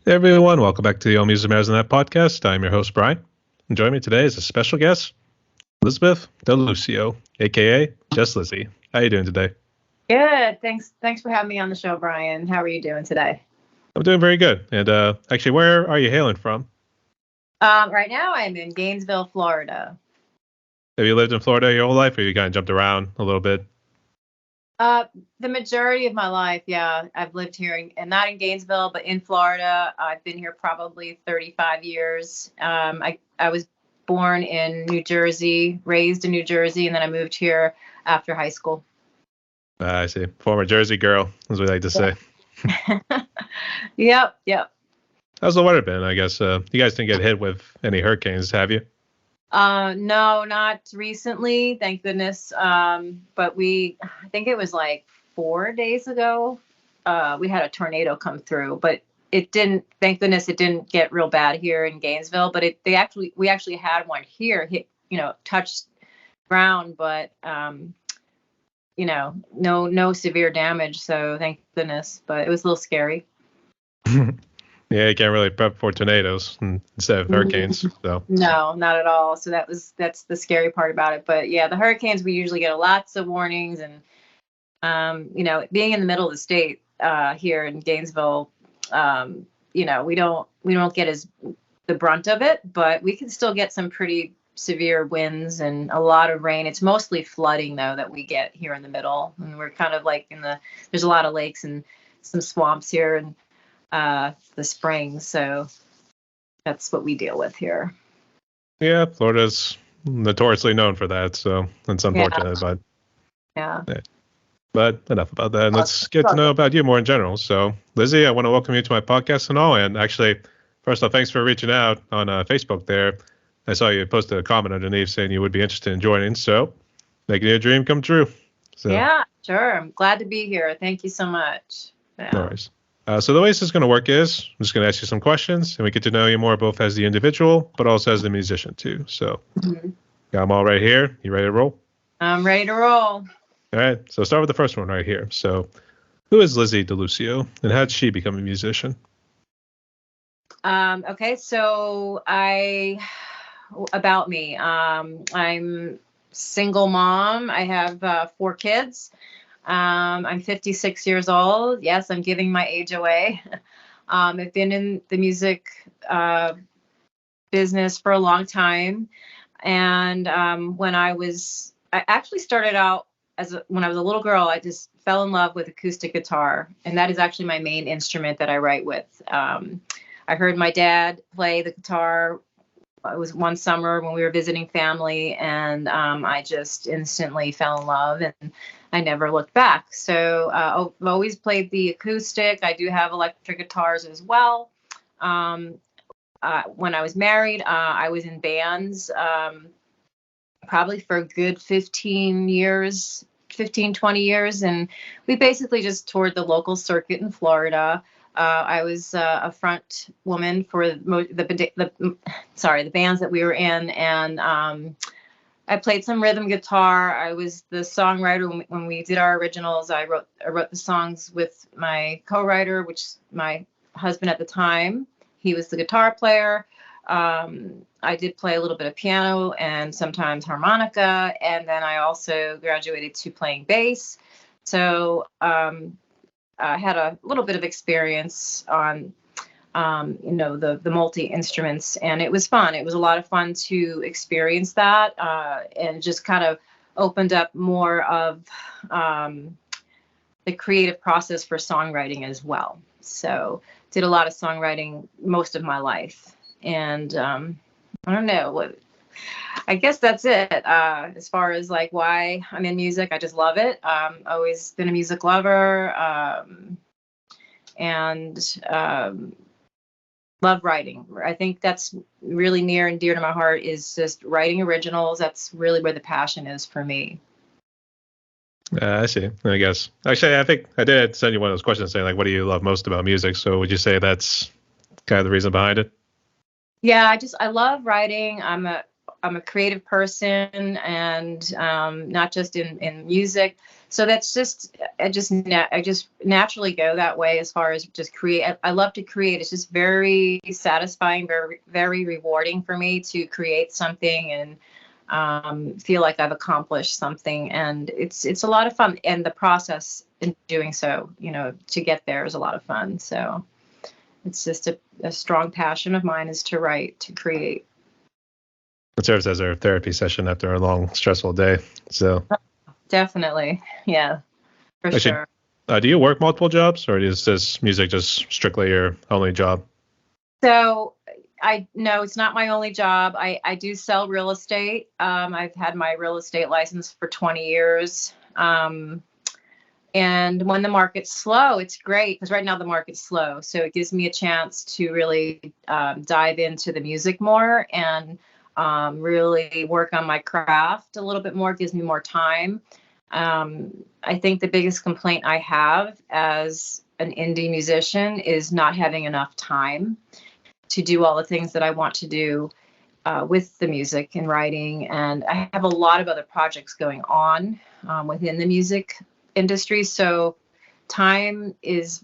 Hey everyone, welcome back to the All Music Matters in That podcast. I'm your host, Brian. And joining me today is a special guest, Elizabeth Dalusio, aka Just Lizzy. How you doing today? Good. Thanks for having me on the show, Brian. How are you doing today? I'm doing very good. And actually, where are you hailing from? Right now I'm in Gainesville, Florida. Have you lived in Florida your whole life, or you kind of jumped around a little bit? The majority of my life, yeah, I've lived here, and not in Gainesville, but in Florida. I've been here probably 35 years. I was born in New Jersey, raised in New Jersey, and then I moved here after high school. I see. Former Jersey girl, as we like to say. Yep. How's the weather been? I guess you guys didn't get hit with any hurricanes, have you? No, not recently, thank goodness. But I think it was like 4 days ago, we had a tornado come through, but it didn't, thank goodness it didn't get real bad here in Gainesville, but we actually had one here hit, touched ground, but, no severe damage. So thank goodness, but it was a little scary. Yeah, you can't really prep for tornadoes instead of hurricanes. So No, not at all. So that's the scary part about it. But yeah, the hurricanes, we usually get lots of warnings, and being in the middle of the state here in Gainesville, we don't get as the brunt of it, but we can still get some pretty severe winds and a lot of rain. It's mostly flooding though that we get here in the middle, and we're kind of like there's a lot of lakes and some swamps here, and the spring, so that's what we deal with here. yeah, Florida's notoriously known for that, so it's unfortunate, but yeah. But enough about that. And let's get to know about you more in general. So, Lizzy, I want to welcome you to my podcast and all. And actually, first off, thanks for reaching out on Facebook there. I saw you posted a comment underneath saying you would be interested in joining. So, making your dream come true. So, yeah, sure. I'm glad to be here. Thank you so much. Yeah. No worries. So the way this is going to work is I'm just going to ask you some questions, and we get to know you more both as the individual, but also as the musician too. So, got them all right here. You ready to roll? I'm ready to roll. All right, so start with the first one right here. So, who is Lizzy Dalusio, and how did she become a musician? Okay, so about me. I'm single mom. I have 4 kids. I'm 56 years old. Yes, I'm giving my age away. I've been in the music business for a long time, and I actually started out when I was a little girl. I just fell in love with acoustic guitar, and that is actually my main instrument that I write with. I heard my dad play the guitar. It was one summer when we were visiting family, and I just instantly fell in love, and I never looked back. So I've always played the acoustic. I do have electric guitars as well. When I was married, I was in bands probably for a good 15 years, 15, 20 years. And we basically just toured the local circuit in Florida. I was a front woman for the bands that we were in. And I played some rhythm guitar. I was the songwriter when we did our originals. I wrote the songs with my co-writer, which is my husband at the time. He was the guitar player. I did play a little bit of piano and sometimes harmonica, and then I also graduated to playing bass. So I had a little bit of experience on, the multi-instruments, and it was fun. It was a lot of fun to experience that, and just kind of opened up more of the creative process for songwriting as well. So did a lot of songwriting most of my life. And I don't know, I guess that's it. As far as like why I'm in music, I just love it. Always been a music lover, and love writing. I think that's really near and dear to my heart, is just writing originals. That's really where the passion is for me. I see. I guess. Actually, I think I did send you one of those questions saying, like, what do you love most about music? So would you say that's kind of the reason behind it? Yeah, I love writing. I'm a creative person, and not just in music. So that's just, I just naturally go that way as far as just create. I love to create. It's just very satisfying, very, very rewarding for me to create something and feel like I've accomplished something. And it's a lot of fun. And the process in doing so, to get there is a lot of fun. So it's just a strong passion of mine is to write, to create. It serves as our therapy session after a long, stressful day. So Definitely. Yeah, for actually, sure. do you work multiple jobs, or is this music just strictly your only job? So no, it's not my only job. I do sell real estate. I've had my real estate license for 20 years. And when the market's slow, it's great because right now the market's slow. So it gives me a chance to really dive into the music more and really work on my craft a little bit more. It gives me more time. I think the biggest complaint I have as an indie musician is not having enough time to do all the things that I want to do with the music and writing. And I have a lot of other projects going on within the music industry. So time is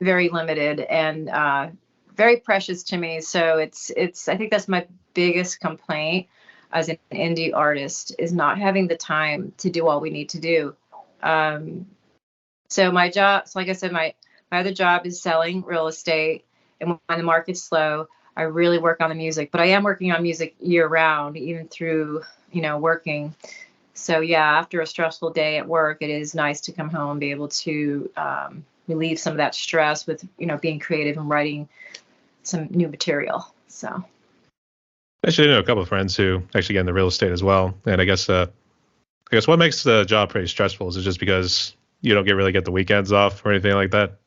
very limited and very precious to me. So I think that's my biggest complaint as an indie artist is not having the time to do all we need to do. So my job, so like I said, my other job is selling real estate. And when the market's slow, I really work on the music, but I am working on music year round, even through, working. So yeah, after a stressful day at work, it is nice to come home and be able to relieve some of that stress with, being creative and writing some new material. So. I actually know a couple of friends who actually get into real estate as well. And I guess what makes the job pretty stressful is it just because you don't really get the weekends off or anything like that?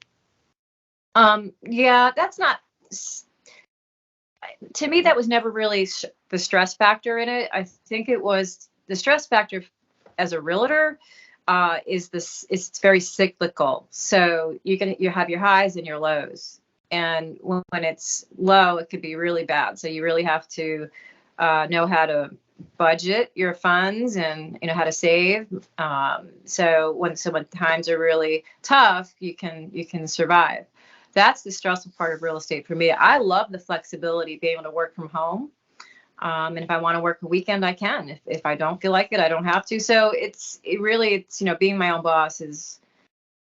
Yeah, that's not, to me, that was never really the stress factor in it. I think it was the stress factor as a realtor it's very cyclical. So you have your highs and your lows. And when it's low, it could be really bad. So you really have to know how to budget your funds and how to save. So when times are really tough, you can survive. That's the stressful part of real estate for me. I love the flexibility, being able to work from home. And if I want to work a weekend, I can. If I don't feel like it, I don't have to. So it's being my own boss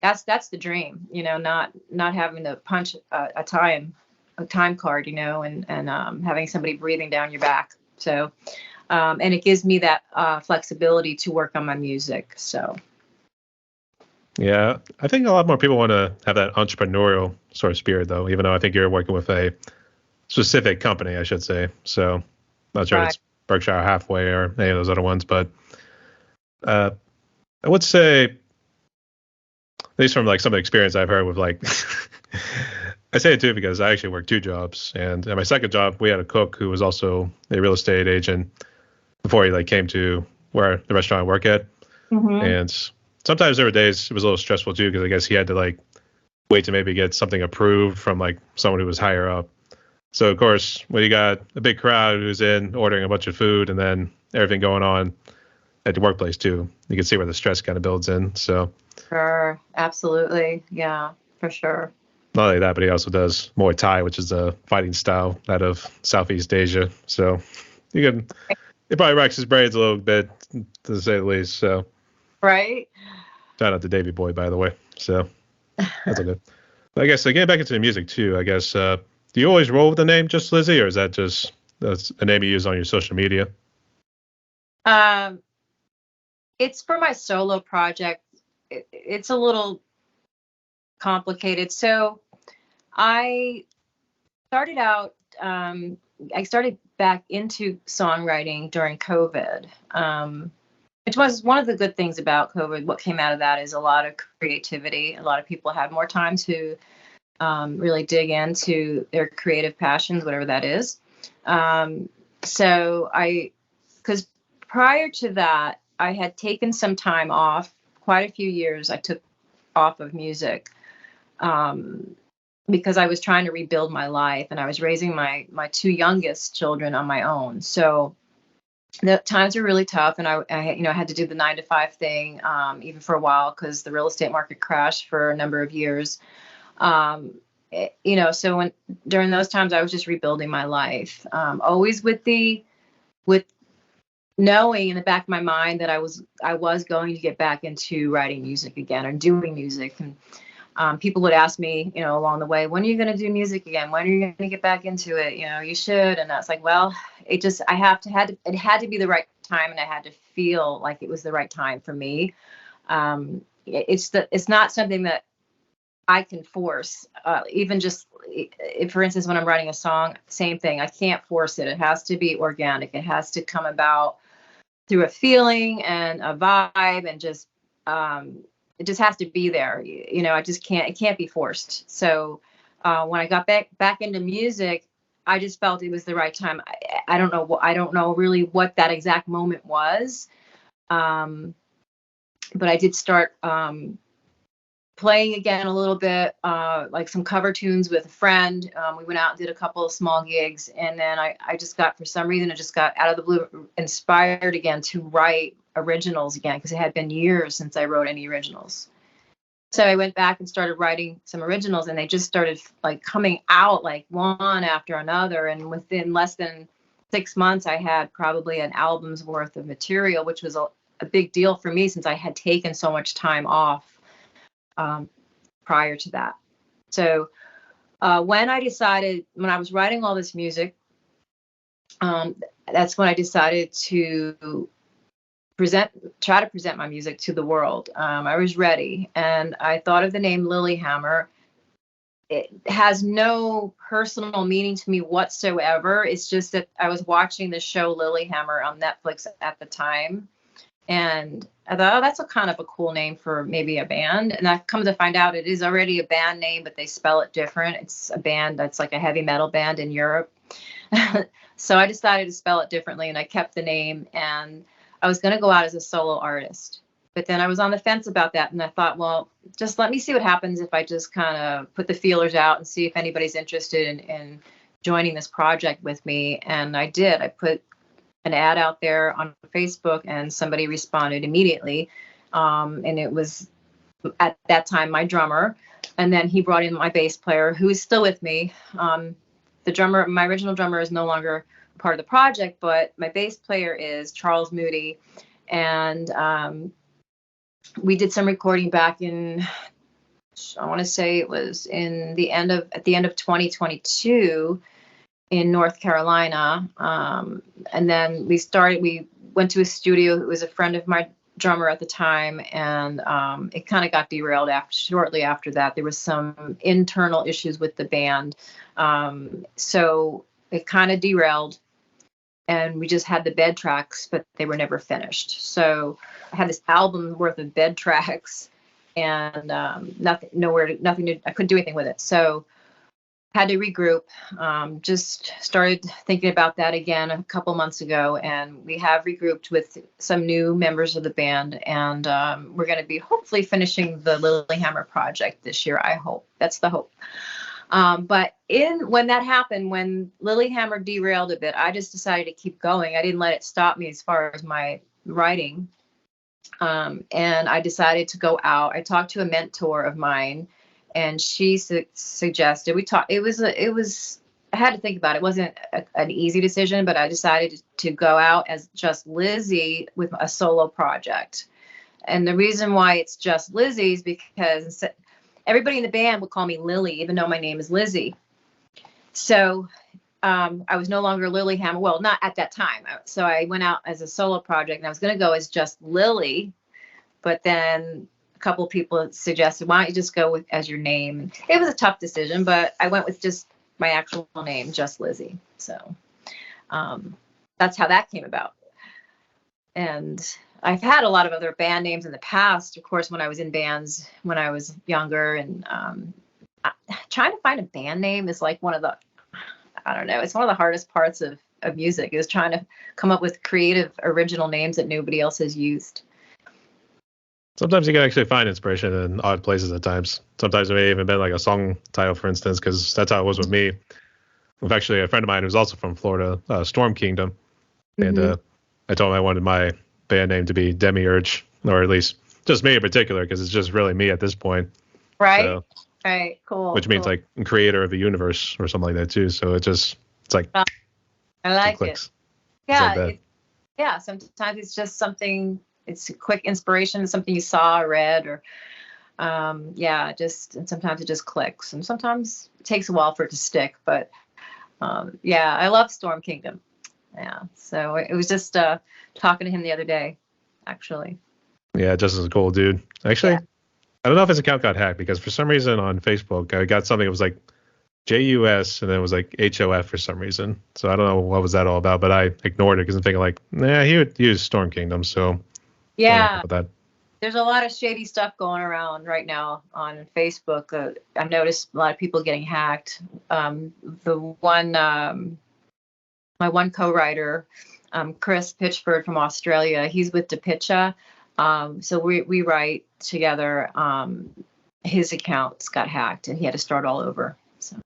that's the dream. Not having to punch a time card. And having somebody breathing down your back. So and it gives me that flexibility to work on my music. So. Yeah, I think a lot more people want to have that entrepreneurial sort of spirit, though, even though I think you're working with a specific company, I should say. So not sure if it's Berkshire Hathaway or any of those other ones, but I would say, at least from like some of the experience I've heard with like, I say it too because I actually worked two jobs, and at my second job we had a cook who was also a real estate agent before he like came to where the restaurant I work at, and sometimes there were days it was a little stressful too because I guess he had to like wait to maybe get something approved from like someone who was higher up. So of course, when you got a big crowd who's in ordering a bunch of food and then everything going on at the workplace too, you can see where the stress kind of builds in. So sure, absolutely, yeah, for sure. Not only that, but he also does Muay Thai, which is a fighting style out of Southeast Asia. So it probably racks his brains a little bit, to say the least. So right. Shout out to Davey Boy, by the way. So that's all good. I guess getting back into the music too. I guess do you always roll with the name just Lizzy, or is that just a name you use on your social media? It's for my solo project. It's a little complicated. So I started out. I started back into songwriting during COVID. Which was one of the good things about COVID. What came out of that is a lot of creativity. A lot of people had more time to really dig into their creative passions, whatever that is. Because prior to that, I had taken some time off, quite a few years I took off of music because I was trying to rebuild my life and I was raising my two youngest children on my own. So the times were really tough, and I had to do the 9 to 5 thing, even for a while, because the real estate market crashed for a number of years. So during those times, I was just rebuilding my life, always with knowing in the back of my mind that I was going to get back into writing music again or doing music. And people would ask me, along the way, when are you going to do music again? When are you going to get back into it? You should. And I was like, well, it had to be the right time, and I had to feel like it was the right time for me. It's not something that I can force. Even just if, for instance, when I'm writing a song, same thing. I can't force it. It has to be organic. It has to come about through a feeling and a vibe, and just it just has to be there. I just can't. It can't be forced. So when I got back into music, I just felt it was the right time. I don't know. I don't know really what that exact moment was, but I did start playing again a little bit, like some cover tunes with a friend. We went out and did a couple of small gigs, and then I just got, for some reason, I just got out of the blue inspired again to write originals again, because it had been years since I wrote any originals. So I went back and started writing some originals, and they just started like coming out like one after another. And within less than 6 months, I had probably an album's worth of material, which was a big deal for me, since I had taken so much time off prior to that. So when I was writing all this music, that's when I decided to try to present my music to the world. I was ready, and I thought of the name Lilyhammer. It has no personal meaning to me whatsoever. It's just that I was watching the show Lilyhammer on Netflix at the time, and I thought, oh, that's a kind of a cool name for maybe a band. And I've come to find out it is already a band name, but they spell it different. It's a band that's like a heavy metal band in Europe. So I decided to spell it differently, and I kept the name, and I was going to go out as a solo artist. But then I was on the fence about that, and I thought, well, just let me see what happens if I just kind of put the feelers out and see if anybody's interested in joining this project with me. And I did. I put an ad out there on Facebook, and somebody responded immediately. And it was at that time my drummer, and then he brought in my bass player, who is still with me. My original drummer, is no longer part of the project, but my bass player is Charles Moody, and we did some recording back in, I want to say it was at the end of 2022 in North Carolina. And then we went to a studio. It was a friend of my drummer at the time, and it kind of got derailed shortly after that. There was some internal issues with the band. So it kind of derailed, and we just had the bed tracks, but they were never finished. So I had this album worth of bed tracks, and I couldn't do anything with it. So had to regroup. Just started thinking about that again a couple months ago, and we have regrouped with some new members of the band, and we're going to be hopefully finishing the Lilyhammer project this year. I hope. That's the hope. But when that happened, when Lilyhammer derailed a bit, I just decided to keep going. I didn't let it stop me as far as my writing. And I decided to go out. I talked to a mentor of mine, and she suggested it was I had to think about it. It wasn't an easy decision, but I decided to go out as just Lizzy with a solo project. And the reason why it's just Lizzy is because everybody in the band would call me Lily, even though my name is Lizzy. So I was no longer Lilyhammer. Well, not at that time. So I went out as a solo project, and I was going to go as just Lily. But then a couple of people suggested, why don't you just go as your name? It was a tough decision, but I went with just my actual name, just Lizzy. So that's how that came about. And I've had a lot of other band names in the past, of course, when I was in bands when I was younger. And trying to find a band name is like it's one of the hardest parts of music, is trying to come up with creative, original names that nobody else has used. Sometimes you can actually find inspiration in odd places at times. Sometimes it may even been like a song title, for instance, because that's how it was with me. With actually a friend of mine who's also from Florida, Storm Kingdom. And I told him I wanted my band name to be Demiurge, or at least just me in particular, because it's just really me at this point. Right. So, right. Cool. which means like creator of the universe or something like that too. So it's like I like it. clicks. Yeah. Yeah. Sometimes it's just something. It's a quick inspiration, something you saw, or read, or and sometimes it just clicks, and sometimes it takes a while for it to stick. But I love Storm Kingdom. Yeah. So it was just talking to him the other day, actually. Yeah, just as a cool dude. Actually, Yeah. I don't know if his account got hacked because for some reason on Facebook I got something that was like JUS and then it was like HOF for some reason. So I don't know what was that all about, but I ignored it because I'm thinking like, nah, he would use Storm Kingdom. So Yeah. about that. There's a lot of shady stuff going around right now on Facebook. I've noticed a lot of people getting hacked. My one co-writer, Chris Pitchford from Australia, he's with DePitcha. So we write together. His accounts got hacked and he had to start all over. So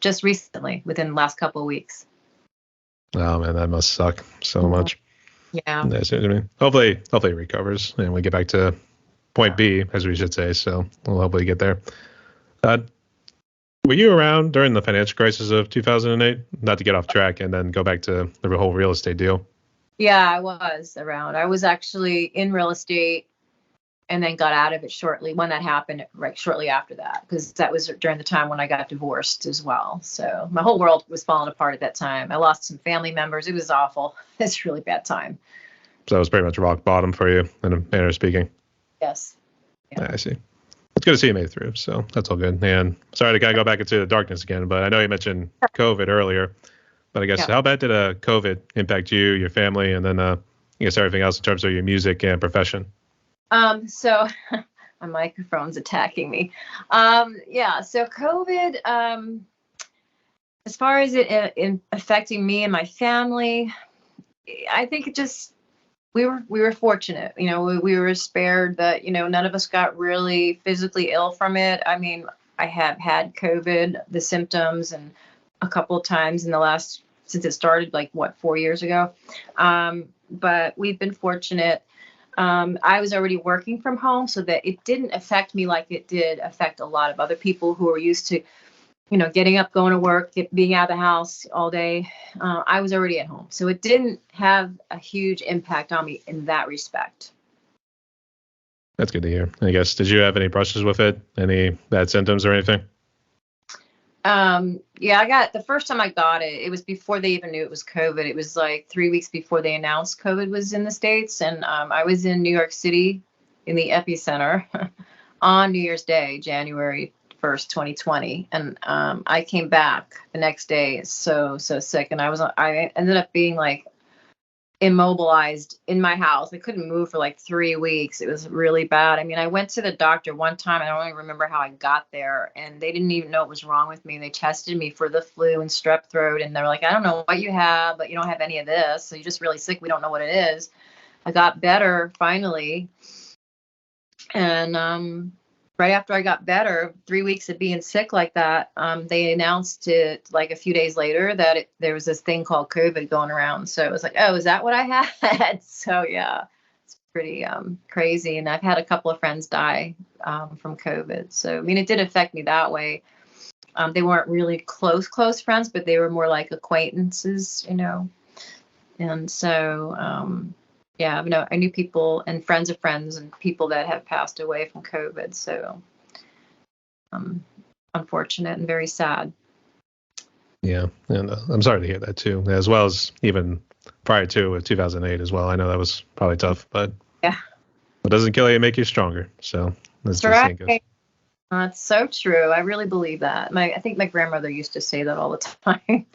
just recently, within the last couple of weeks. Oh man, that must suck so much. Yeah. That's what I mean. Hopefully it recovers and we get back to point B, as we should say. So we'll hopefully get there. Were you around during the financial crisis of 2008? Not to get off track and then go back to the whole real estate deal. Yeah, I was around. I was actually in real estate and then got out of it shortly when that happened, right shortly after that, because that was during the time when I got divorced as well. So my whole world was falling apart at that time. I lost some family members. It was awful. It's a really bad time. So it was pretty much rock bottom for you, in a manner of speaking. Yes. Yeah. I see. It's good to see you made it through. So that's all good. And sorry to kind of go back into the darkness again, but I know you mentioned COVID earlier. But I guess how bad did COVID impact you, your family, and then I guess everything else in terms of your music and profession? So my microphone's attacking me. So COVID, as far as it in affecting me and my family, I think it just we were fortunate. You know, we were spared that, you know, none of us got really physically ill from it. I mean, I have had COVID, the symptoms, and a couple of times since it started, like 4 years ago. But we've been fortunate. I was already working from home, so that it didn't affect me like it did affect a lot of other people who are used to, you know, getting up, going to work, being out of the house all day. I was already at home, so it didn't have a huge impact on me in that respect. That's good to hear. I guess, did you have any brushes with it? Any bad symptoms or anything? I got the first time I got it. It was before they even knew it was COVID. It was like 3 weeks before they announced COVID was in the States. And I was in New York City in the epicenter on New Year's Day, January 1st, 2020. And I came back the next day so sick. And I ended up being like immobilized in my house. I couldn't move for like 3 weeks. It was really bad. I mean, I went to the doctor one time. I don't even remember how I got there, and they didn't even know what was wrong with me. They tested me for the flu and strep throat, and they're like, I don't know what you have, but you don't have any of this, so you're just really sick. We don't know what it is. I got better finally, and right after I got better, 3 weeks of being sick like that, they announced it like a few days later that there was this thing called COVID going around. So it was like, oh, is that what I had? So yeah, it's pretty crazy. And I've had a couple of friends die from COVID. So I mean, it did affect me that way. They weren't really close friends, but they were more like acquaintances, you know. And so I knew people and friends of friends and people that have passed away from COVID. So unfortunate and very sad. Yeah. And I'm sorry to hear that too, as well as even prior to 2008 as well. I know that was probably tough, but yeah, it doesn't kill you, make you stronger. So that's right. That's so true. I really believe that. I think my grandmother used to say that all the time.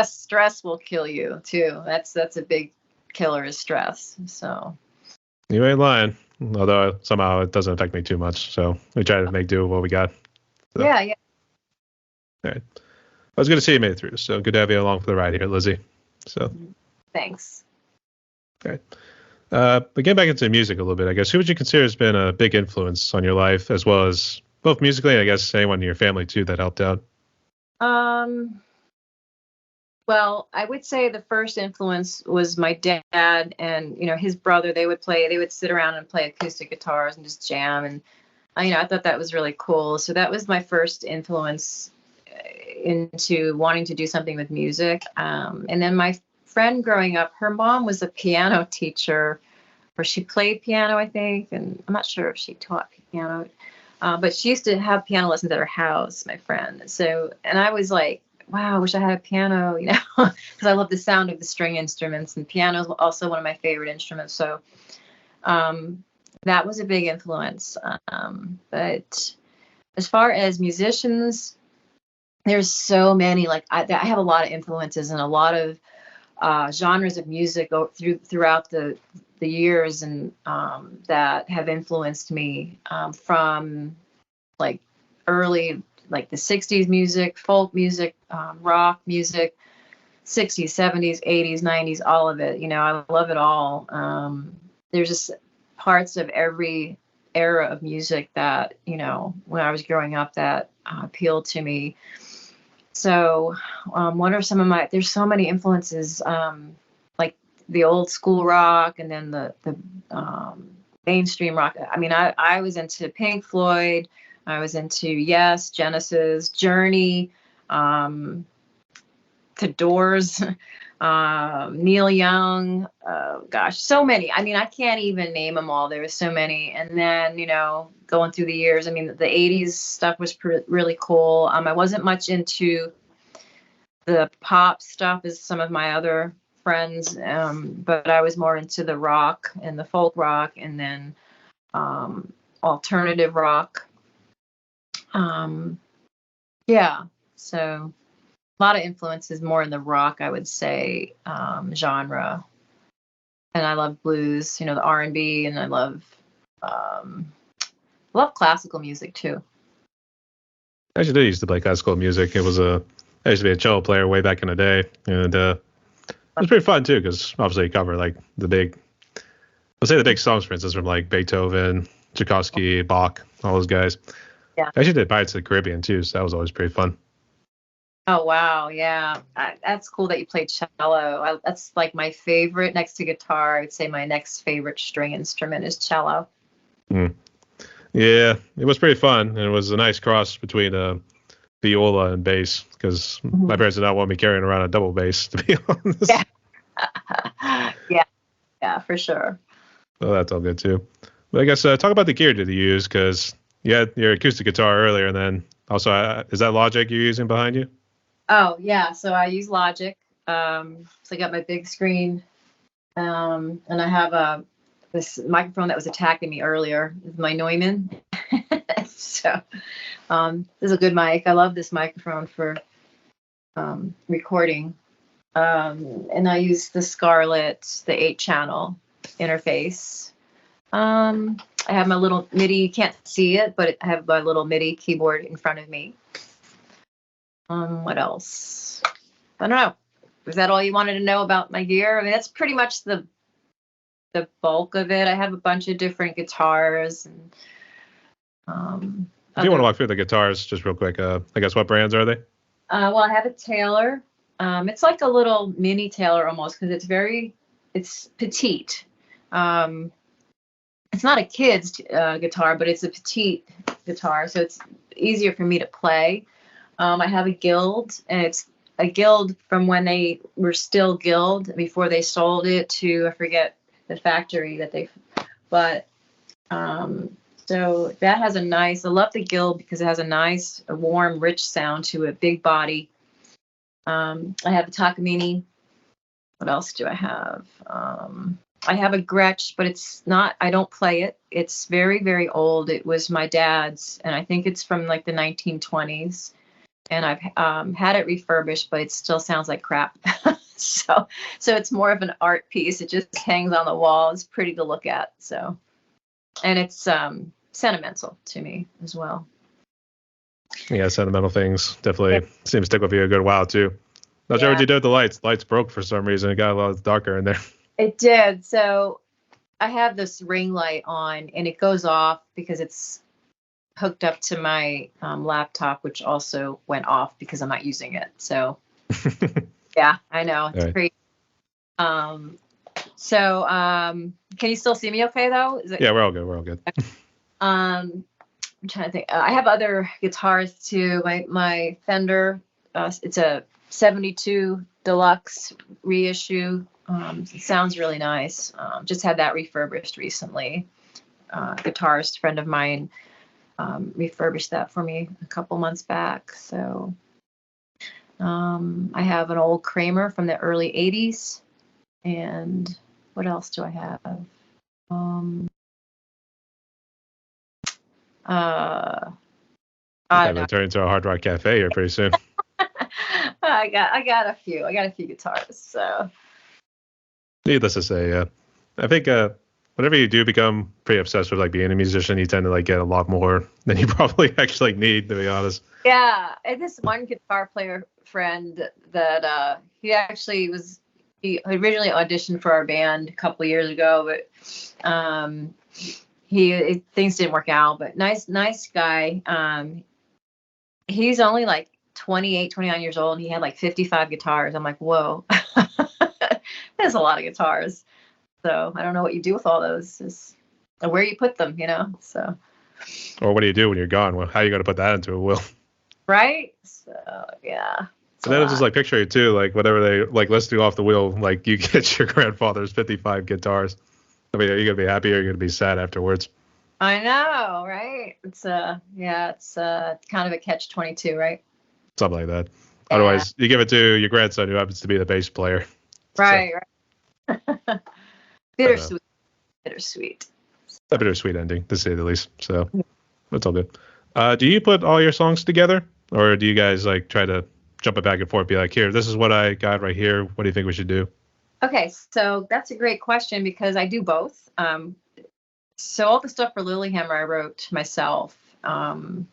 Stress will kill you too. That's a big killer is stress. So you ain't lying, although somehow it doesn't affect me too much, so we try to make do with what we got. So. Yeah All right, I was good to see you made it through, so good to have you along for the ride here, Lizzy. So thanks. All right, but getting back into music a little bit, I guess, who would you consider has been a big influence on your life, as well as both musically and I guess anyone in your family too that helped out? Well, I would say the first influence was my dad and, his brother. They would sit around and play acoustic guitars and just jam. And, I thought that was really cool. So that was my first influence into wanting to do something with music. And then my friend growing up, her mom was a piano teacher, or she played piano, I think. And I'm not sure if she taught piano, but she used to have piano lessons at her house, my friend. So, and I was like, wow, I wish I had a piano, because I love the sound of the string instruments, and piano is also one of my favorite instruments. So that was a big influence. But as far as musicians, there's so many. Like I have a lot of influences and a lot of genres of music throughout the years, and that have influenced me, from like early, like the 60s music, folk music, rock music, 60s, 70s, 80s, 90s, all of it. I love it all. There's just parts of every era of music that, when I was growing up, that appealed to me. So what are some of there's so many influences, like the old school rock, and then the mainstream rock. I mean, I was into Pink Floyd. I was into Yes, Genesis, Journey, The Doors, Neil Young. Gosh, so many. I mean, I can't even name them all. There were so many. And then, going through the years, I mean, the 80s stuff was really cool. I wasn't much into the pop stuff as some of my other friends, but I was more into the rock and the folk rock, and then alternative rock. Yeah, so a lot of influences more in the rock, I would say, genre. And I love blues, the R&B, and I love classical music too. I actually did used to play classical music. I used to be a cello player way back in the day, and it was pretty fun too, because obviously you cover like the big songs, for instance, from like Beethoven, Tchaikovsky, Bach, all those guys. Yeah. I actually did Pirates of the Caribbean too, so that was always pretty fun. Oh, wow. Yeah. That's cool that you played cello. That's like my favorite next to guitar. I would say my next favorite string instrument is cello. Mm. Yeah, it was pretty fun. And it was a nice cross between viola and bass, because my parents did not want me carrying around a double bass, to be honest. Yeah. Yeah, for sure. Well, that's all good too. But I guess talk about the gear that you use, because you had your acoustic guitar earlier, and then also, is that Logic you're using behind you? Oh, yeah. So I use Logic. So I got my big screen, and I have this microphone that was attacking me earlier. This is my Neumann. So this is a good mic. I love this microphone for recording. And I use the Scarlett, the 8-channel interface. I have my little MIDI. You can't see it, but I have my little MIDI keyboard in front of me. What else? I don't know. Was that all you wanted to know about my gear? I mean, that's pretty much the bulk of it. I have a bunch of different guitars. And if you want to walk through the guitars just real quick, I guess what brands are they? Well, I have a Taylor. It's like a little mini Taylor almost, because it's petite. It's not a kid's guitar, but it's a petite guitar, so it's easier for me to play. I have a Guild, and it's a Guild from when they were still Guild, before they sold it to, I forget the factory that but so that has I love the Guild because it has a warm, rich sound to it, big body. I have a Takamine. What else do I have? I have a Gretsch, but I don't play it. It's very, very old. It was my dad's, and I think it's from like the 1920s. And I've had it refurbished, but it still sounds like crap. So it's more of an art piece. It just hangs on the wall. It's pretty to look at. So, and it's sentimental to me as well. Yeah, sentimental things definitely seem to stick with you a good while too. Not sure what you did with the lights. Lights broke for some reason. It got a lot darker in there. It did. So I have this ring light on, and it goes off because it's hooked up to my laptop, which also went off because I'm not using it. So Yeah, I know. All It's right. crazy. So can you still see me okay though? Is it Yeah, we're all good. We're all good. I'm trying to think. I have other guitars too. My Fender, it's a 72 Deluxe reissue. It sounds really nice. Just had that refurbished recently. Guitarist friend of mine refurbished that for me a couple months back. So I have an old Kramer from the early 80s. And what else do I have? Uh, It's I don't going to know. turn into a Hard Rock Cafe here pretty soon. I got a few. I got a few guitars. So Needless to say, yeah. I think whenever you do become pretty obsessed with like being a musician, you tend to like get a lot more than you probably actually need, to be honest. yeah, and this one guitar player friend that he originally auditioned for our band a couple years ago, but things didn't work out. But nice guy. He's only like 28, 29 years old. And he had like 55 guitars. I'm like, whoa, that's a lot of guitars. So I don't know what you do with all those. Just where you put them, So Or what do you do when you're gone? Well, how are you going to put that into a will? right. So yeah, it's And a then it's just lot. like picture it too, like whatever they like listing off the wheel, like you get your grandfather's 55 guitars. I mean, are you gonna be happy or are you gonna be sad afterwards? I know, right? It's kind of a catch-22, right? Something like that. Yeah, Otherwise, you give it to your grandson who happens to be the bass player. So right, right. I know Bittersweet, bittersweet. a bittersweet ending to say the least. So that's all good. Do you put all your songs together, or do you guys like try to jump it back and forth? Be like, here, this is what I got right here. What do you think we should do? Okay, so that's a great question because I do both. So all the stuff for Lilyhammer I wrote myself, and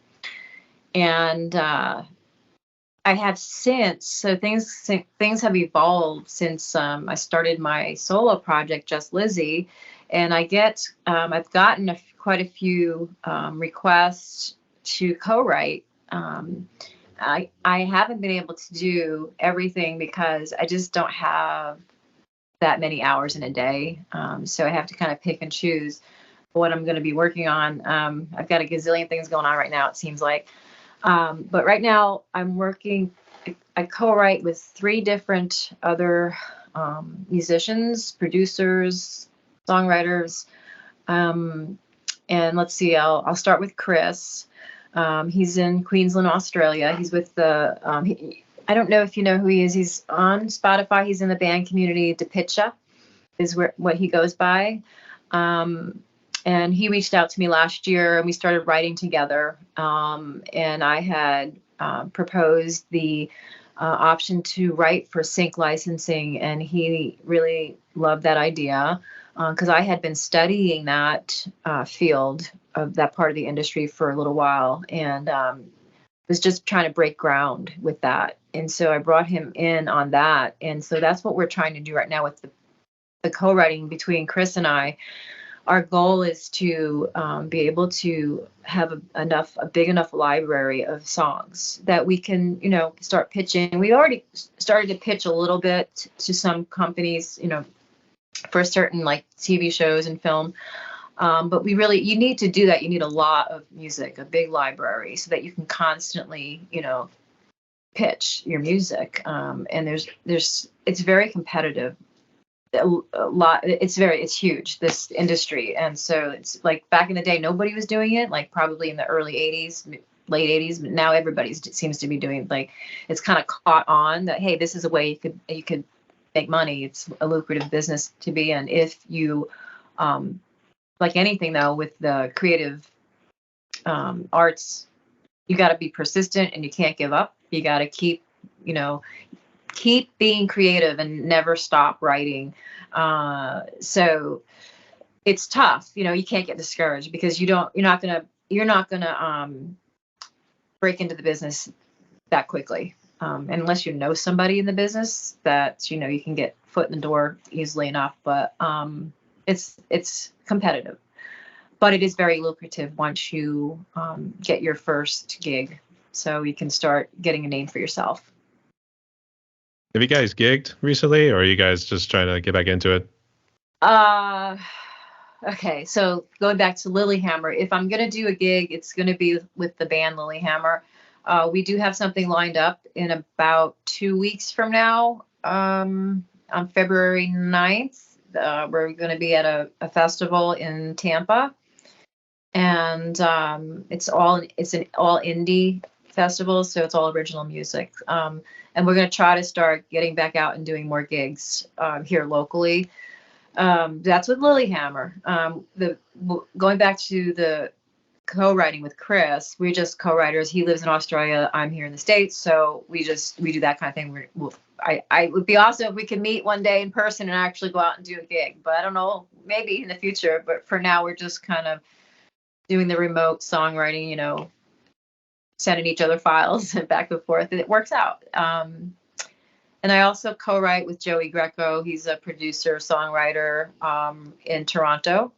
I have since. So things have evolved since I started my solo project, Just Lizzy, and I've gotten quite a few requests to co-write. I haven't been able to do everything because I just don't have that many hours in a day. So I have to kind of pick and choose what I'm going to be working on. I've got a gazillion things going on right now, it seems like. But right now I co-write with 3 different other musicians, producers, songwriters. And let's see, I'll start with Chris. He's in Queensland, Australia. He's with I don't know if you know who he is. He's on Spotify. He's in the band community. DePitcha is what he goes by. And he reached out to me last year and we started writing together. And I had proposed the option to write for sync licensing, and he really loved that idea because I had been studying that field of that part of the industry for a little while and was just trying to break ground with that. And so I brought him in on that. And so that's what we're trying to do right now with the co-writing between Chris and I. Our goal is to be able to have a big enough library of songs that we can, start pitching. We already started to pitch a little bit to some companies, for certain like TV shows and film. But you need to do that. You need a lot of music, a big library, so that you can constantly, pitch your music. And it's very competitive. A lot. It's huge, this industry. And so it's like back in the day, nobody was doing it, like probably in the early 80s, late 80s, but now everybody seems to be doing, like, it's kind of caught on that, hey, this is a way you could make money. It's a lucrative business to be in if you like anything though with the creative arts, you got to be persistent and you can't give up. You got to keep being creative and never stop writing. So it's tough. You can't get discouraged because you're not gonna break into the business that quickly. Unless you know somebody in the business that, you can get foot in the door easily enough. But it's competitive, but it is very lucrative once you get your first gig. So you can start getting a name for yourself. Have you guys gigged recently, or are you guys just trying to get back into it? Okay, so going back to Lilyhammer, if I'm gonna do a gig, it's gonna be with the band Lilyhammer. We do have something lined up in about 2 weeks from now, on February 9th. We're gonna be at a festival in Tampa, and it's an all indie festival, so it's all original music. And we're gonna try to start getting back out and doing more gigs here locally. That's with Lilyhammer. Going back to the co-writing with Chris, we're just co-writers. He lives in Australia, I'm here in the States, so we do that kind of thing. I would be awesome if we could meet one day in person and actually go out and do a gig, but I don't know, maybe in the future. But for now, we're just kind of doing the remote songwriting, sending each other files and back and forth, and it works out. And I also co-write with Joey Greco. He's a producer, songwriter in Toronto,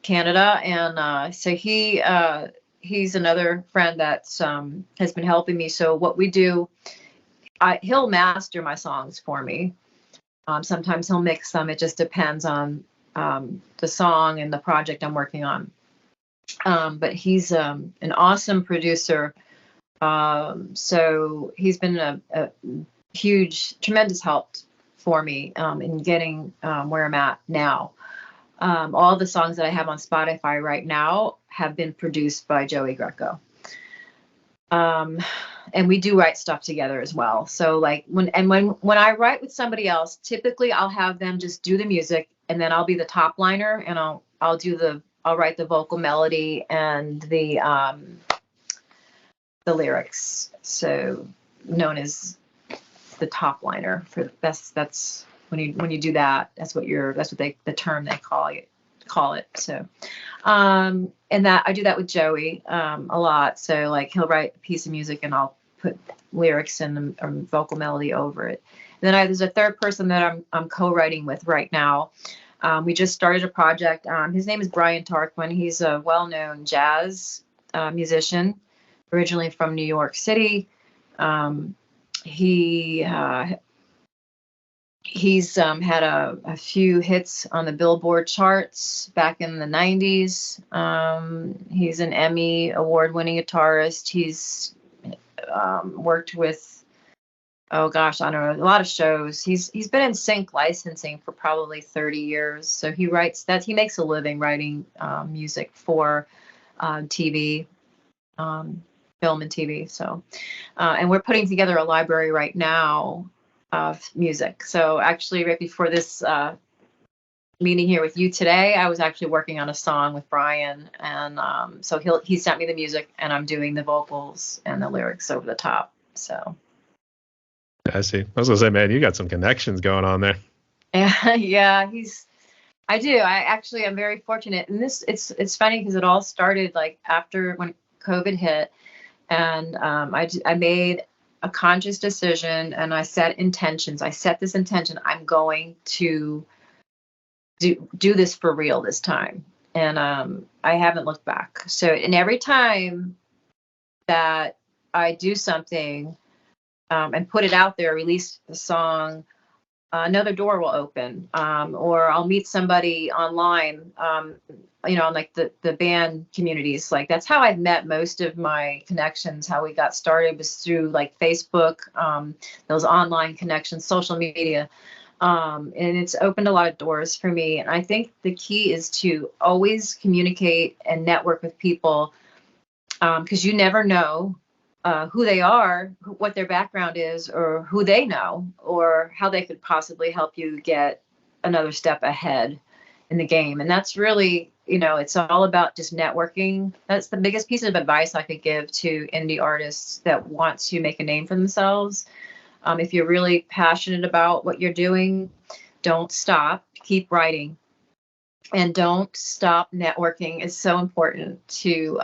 Canada. And so he's another friend that has been helping me. So what we do, he'll master my songs for me. Sometimes he'll mix them. It just depends on the song and the project I'm working on. But he's an awesome producer. So he's been a huge, tremendous help for me in getting where I'm at now. All the songs that I have on Spotify right now have been produced by Joey Greco. And we do write stuff together as well. So like when I write with somebody else, typically I'll have them just do the music, and then I'll be the top liner, and I'll write the vocal melody and the lyrics. So known as the top liner for that's when you do that, that's what the term they call it. So and that I do that with Joey a lot. So like he'll write a piece of music and I'll put lyrics and vocal melody over it. And then there's a third person that I'm co-writing with right now. We just started a project. His name is Brian Tarquin. He's a well-known jazz musician, originally from New York City. He's had a few hits on the Billboard charts back in the 90s. He's an Emmy award-winning guitarist. He's worked with, oh gosh, I don't know, a lot of shows. He's been in sync licensing for probably 30 years. So he makes a living writing music for TV, film and TV. So, and we're putting together a library right now of music. So actually right before this meeting here with you today, I was actually working on a song with Brian, and so he sent me the music and I'm doing the vocals and the lyrics over the top. So I see. I was gonna say, man, you got some connections going on there. Yeah, I do. I'm very fortunate. And it's funny because it all started like after when COVID hit, and I made a conscious decision and I set intentions. I set this intention. I'm going to do this for real this time. And I haven't looked back. So, and every time that I do something and put it out there, release the song, another door will open, or I'll meet somebody online, on like the band communities. Like that's how I've met most of my connections. How we got started was through like Facebook, those online connections, social media. And it's opened a lot of doors for me. And I think the key is to always communicate and network with people, because you never know who they are, what their background is, or who they know, or how they could possibly help you get another step ahead in the game. And that's really, it's all about just networking. That's the biggest piece of advice I could give to indie artists that want to make a name for themselves. If you're really passionate about what you're doing, don't stop, keep writing, and don't stop networking. It's so important to,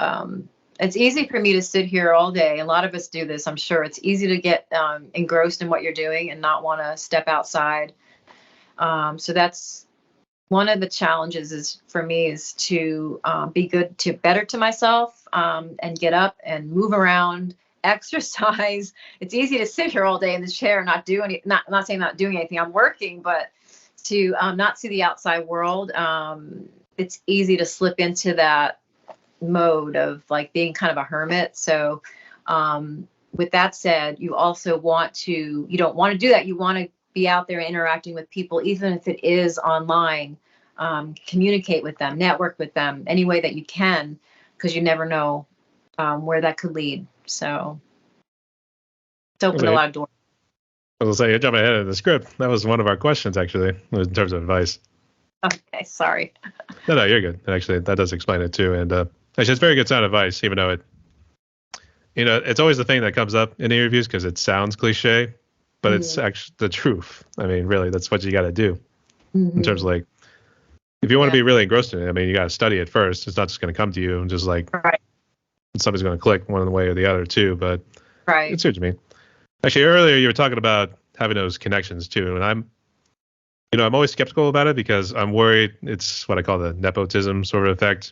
it's easy for me to sit here all day. A lot of us do this, I'm sure. It's easy to get engrossed in what you're doing and not want to step outside. So that's one of the challenges for me is to be better to myself, and get up and move around exercise. It's easy to sit here all day in the chair and not do any, not saying not doing anything, I'm working, but to not see the outside world, it's easy to slip into that mode of like being kind of a hermit. So with that said, you also you don't want to do that. You want to be out there interacting with people, even if it is online. Communicate with them, network with them any way that you can, because you never know where that could lead. So it's opened a lot of doors. I was say, you're jumping ahead of the script. That was one of our questions, actually, in terms of advice. Okay, sorry. No, you're good. Actually, that does explain it too. And actually, it's very good sound advice, even though it's always the thing that comes up in interviews because it sounds cliche, but it's actually the truth. I mean, really, that's what you got to do in terms of like, if you want to be really engrossed in it, I mean, you got to study it first. It's not just going to come to you and just like, somebody's going to click one way or the other too. But it's what you mean. Actually, earlier you were talking about having those connections too, and I'm always skeptical about it because I'm worried it's what I call the nepotism sort of effect,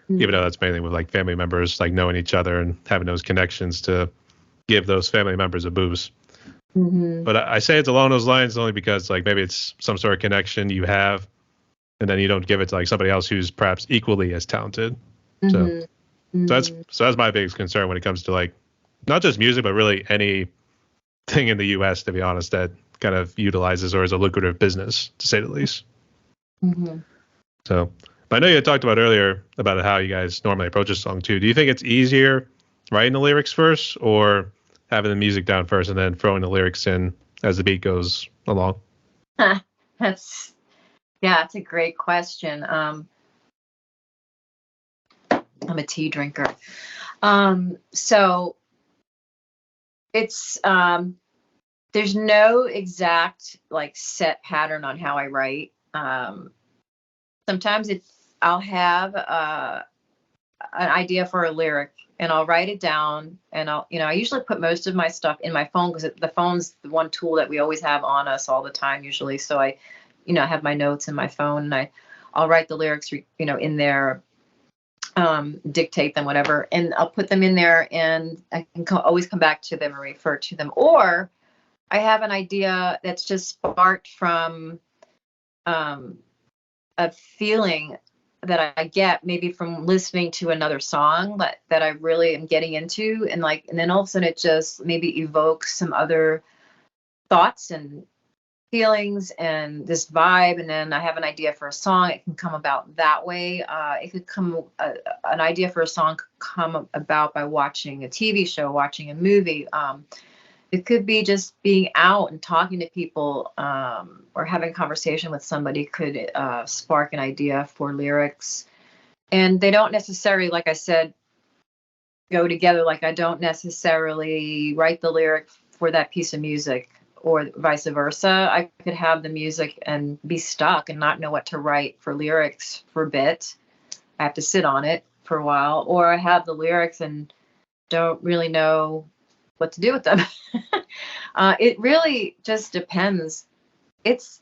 even though that's mainly with like family members, like knowing each other and having those connections to give those family members a boost. But I say it's along those lines only because like maybe it's some sort of connection you have, and then you don't give it to like somebody else who's perhaps equally as talented. So that's my biggest concern when it comes to like not just music, but really any thing in the U.S. to be honest that kind of utilizes or is a lucrative business to say the least. So, but I know you had talked about earlier about how you guys normally approach a song too. Do you think it's easier writing the lyrics first or having the music down first and then throwing the lyrics in as the beat goes along? That's a great question. I'm a tea drinker. So it's there's no exact like set pattern on how I write. Sometimes I'll have an idea for a lyric and I'll write it down, and I usually put most of my stuff in my phone because the phone's the one tool that we always have on us all the time usually. So I have my notes in my phone, and I'll write the lyrics in there, dictate them, whatever, and I'll put them in there, and I can always come back to them and refer to them. Or I have an idea that's just sparked from a feeling that I get maybe from listening to another song that I really am getting into, and then all of a sudden it just maybe evokes some other thoughts and feelings and this vibe, and then I have an idea for a song. It can come about that way. It could come an idea for a song could come about by watching a TV show, watching a movie. It could be just being out and talking to people, or having a conversation with somebody could spark an idea for lyrics. And they don't necessarily, like I said, go together. Like I don't necessarily write the lyric for that piece of music or vice versa. I could have the music and be stuck and not know what to write for lyrics for a bit. I have to sit on it for a while, or I have the lyrics and don't really know what to do with them. It really just depends. It's,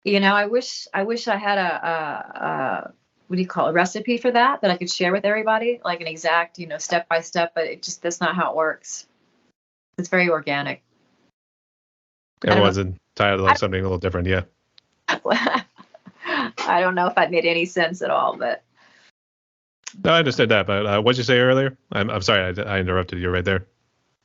I wish I had a what do you call it, a recipe for that I could share with everybody, like an exact, step by step, but that's not how it works. It's very organic. Everyone's entitled to like something a little different. Yeah. I don't know if that made any sense at all, but. No, I understood that, but what'd you say earlier? I'm sorry, I interrupted you right there.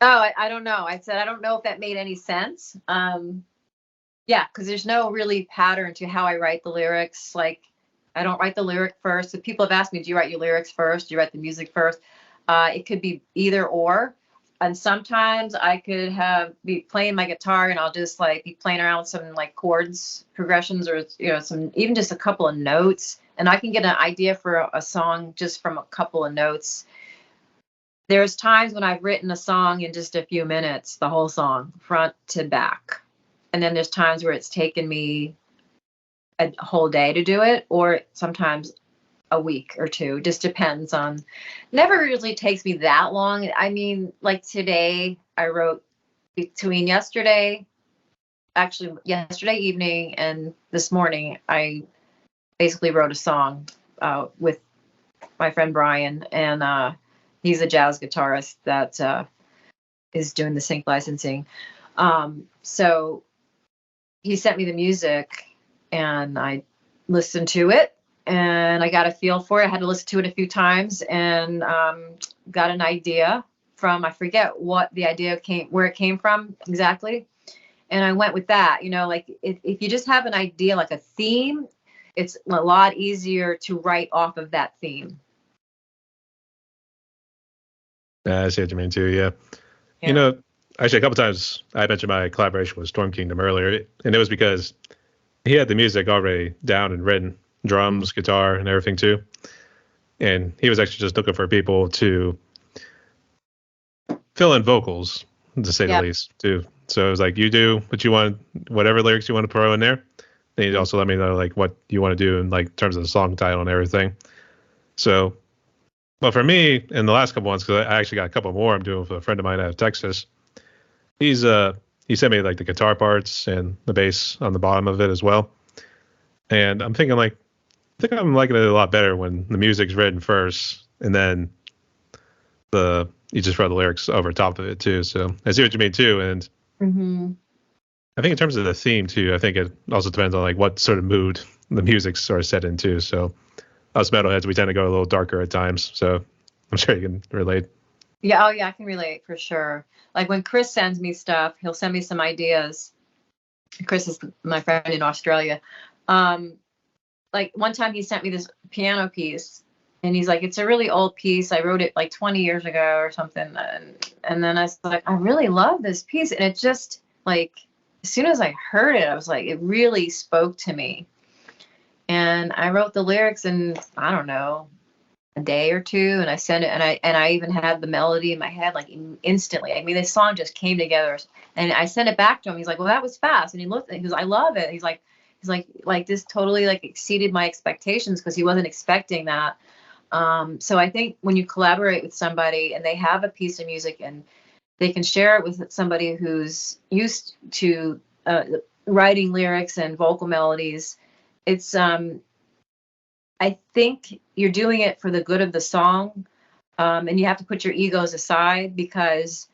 Oh, I don't know. I said I don't know if that made any sense. Yeah, because there's no really pattern to how I write the lyrics. Like, I don't write the lyric first. So people have asked me, do you write your lyrics first? Do you write the music first? It could be either or. And sometimes I could be playing my guitar and I'll just like be playing around with some like chords, progressions, or some even just a couple of notes, and I can get an idea for a song just from a couple of notes. There's times when I've written a song in just a few minutes, the whole song, front to back. And then there's times where it's taken me a whole day to do it, or sometimes a week or two. Just depends on. Never really takes me that long. I mean, like today, I wrote between yesterday evening and this morning. I basically wrote a song with my friend Brian, and He's a jazz guitarist that is doing the sync licensing. So he sent me the music and I listened to it and I got a feel for it. I had to listen to it a few times and got an idea from, I forget what the idea where it came from exactly. And I went with that, like if you just have an idea, like a theme, it's a lot easier to write off of that theme. I see what you mean too. Yeah. Actually, a couple times I mentioned my collaboration with Storm Kingdom earlier, and it was because he had the music already down and written, drums, guitar, and everything too. And he was actually just looking for people to fill in vocals, to say the least, too. So it was like, you do what you want, whatever lyrics you want to throw in there. Then you also let me know like what you want to do in like terms of the song title and everything. So, well, for me, in the last couple ones, because I actually got a couple more I'm doing for a friend of mine out of Texas. He sent me like the guitar parts and the bass on the bottom of it as well. And I'm thinking like, I think I'm liking it a lot better when the music's written first and then you just wrote the lyrics over top of it too. So I see what you mean too. And I think in terms of the theme too, I think it also depends on like what sort of mood the music's sort of set into. So us metalheads, we tend to go a little darker at times. So I'm sure you can relate. Yeah. Oh yeah, I can relate for sure. Like when Chris sends me stuff, he'll send me some ideas. Chris is my friend in Australia. Like one time he sent me this piano piece and he's like, it's a really old piece. I wrote it like 20 years ago or something. And then I was like, I really love this piece. And it just like, as soon as I heard it, I was like, it really spoke to me. And I wrote the lyrics in, I don't know, a day or two, and I sent it, and I even had the melody in my head like instantly. I mean, this song just came together, and I sent it back to him. He's like, "Well, that was fast," and he looked, and he goes, "I love it." He's like, this totally like exceeded my expectations because he wasn't expecting that. So I think when you collaborate with somebody and they have a piece of music and they can share it with somebody who's used to writing lyrics and vocal melodies, it's I think you're doing it for the good of the song, and you have to put your egos aside because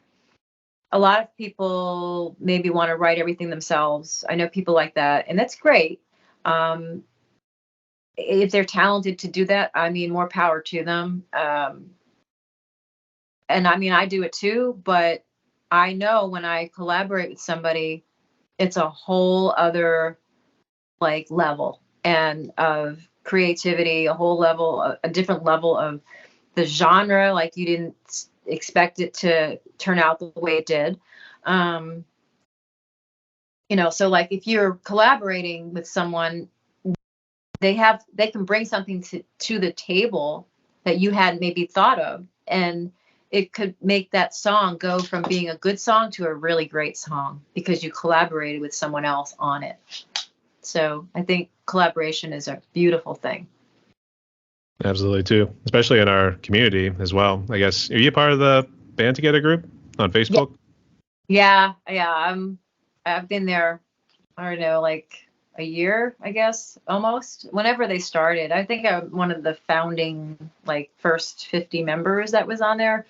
a lot of people maybe want to write everything themselves. I know people like that, and that's great. If they're talented to do that, I mean, more power to them. And I mean, I do it too, but I know when I collaborate with somebody, it's a whole other like level and of creativity, a different level of the genre. Like you didn't expect it to turn out the way it did. So like if you're collaborating with someone, they can bring something to the table that you hadn't maybe thought of, and it could make that song go from being a good song to a really great song because you collaborated with someone else on it. So I think collaboration is a beautiful thing. Absolutely too, especially in our community as well. I guess, are you a part of the Band Together group on Facebook? Yeah. I've been there, I don't know, like a year, I guess, almost. Whenever they started, I think I'm one of the founding, like, first 50 members that was on there.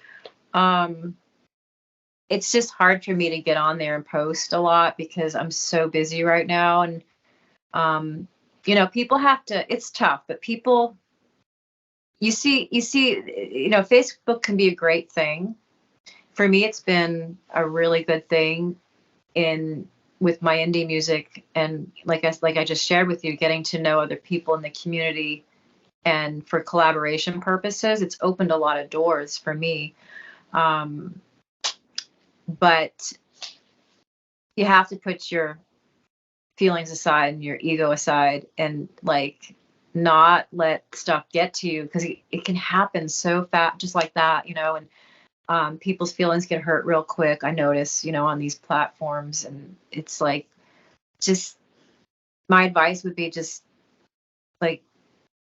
It's just hard for me to get on there and post a lot because I'm so busy right now. And, people have to, it's tough, but people, you see, Facebook can be a great thing. For me, it's been a really good thing with my indie music, and like I just shared with you, getting to know other people in the community, and for collaboration purposes, it's opened a lot of doors for me. But you have to put your feelings aside and your ego aside, and like not let stuff get to you because it can happen so fast, just like that, and people's feelings get hurt real quick. I notice, on these platforms, and it's like, just my advice would be just like,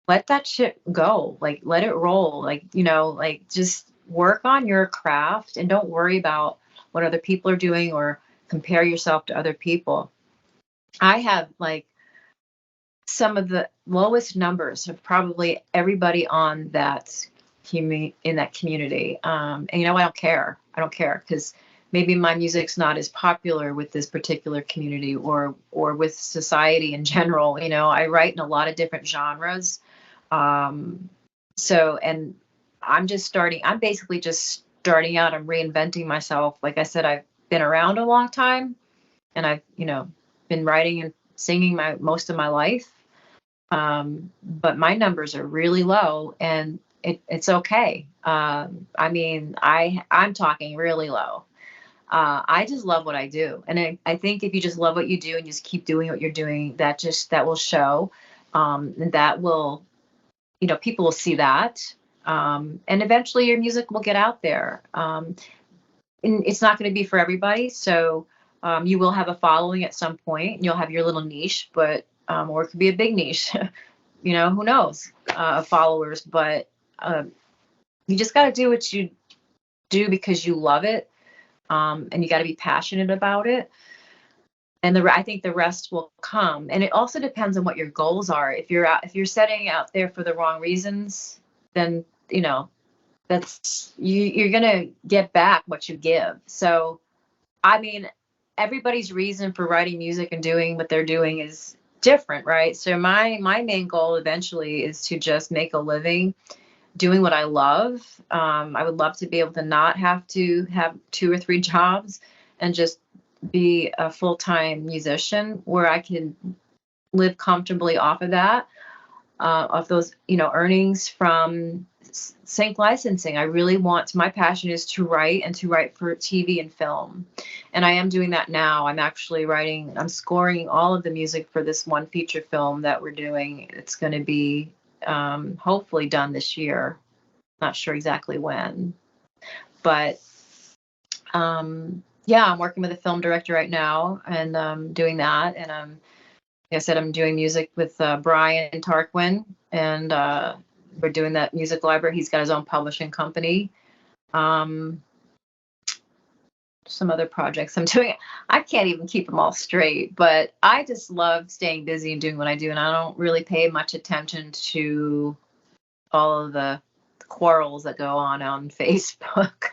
let that shit go, like let it roll, like, like just work on your craft and don't worry about what other people are doing or compare yourself to other people. I have like some of the lowest numbers of probably everybody on that in that community. And I don't care. I don't care because maybe my music's not as popular with this particular community or with society in general. I write in a lot of different genres. So, and I'm basically just starting out. I'm reinventing myself. Like I said, I've been around a long time and I've, been writing and singing most of my life. But my numbers are really low and it's okay. I'm talking really low. I just love what I do. And I think if you just love what you do and just keep doing what you're doing, that will show, and that will, people will see that. And eventually your music will get out there. And it's not going to be for everybody. So, you will have a following at some point and you'll have your little niche, but, or it could be a big niche, who knows, followers, but, you just got to do what you do because you love it. And you got to be passionate about it. And I think the rest will come. And it also depends on what your goals are. If you're setting out there for the wrong reasons, then, that's you're going to get back what you give. So, everybody's reason for writing music and doing what they're doing is different, right? So my main goal eventually is to just make a living doing what I love. I would love to be able to not have to have 2 or 3 jobs and just be a full-time musician where I can live comfortably off of that, of those, earnings from sync licensing. I really my passion is to write and to write for TV and film. And I am doing that now. I'm scoring all of the music for this one feature film that we're doing. It's going to be hopefully done this year. Not sure exactly when, but yeah, I'm working with a film director right now and doing that. And like I said, I'm doing music with Brian Tarquin, and we're doing that music library. He's got his own publishing company. Some other projects I'm doing. I can't even keep them all straight, but I just love staying busy and doing what I do. And I don't really pay much attention to all of the quarrels that go on Facebook.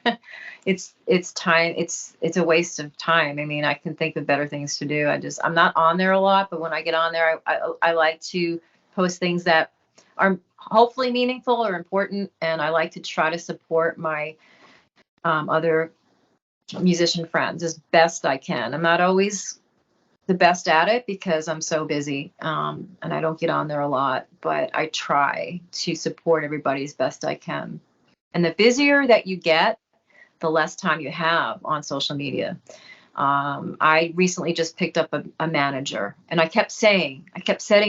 It's time. It's a waste of time. I can think of better things to do. I'm not on there a lot, but when I get on there, I like to post things that are hopefully meaningful or important. And I like to try to support my other musician friends as best I can. I'm not always the best at it because I'm so busy, and I don't get on there a lot, but I try to support everybody as best I can. And the busier that you get, the less time you have on social media. I recently just picked up a manager, and I kept setting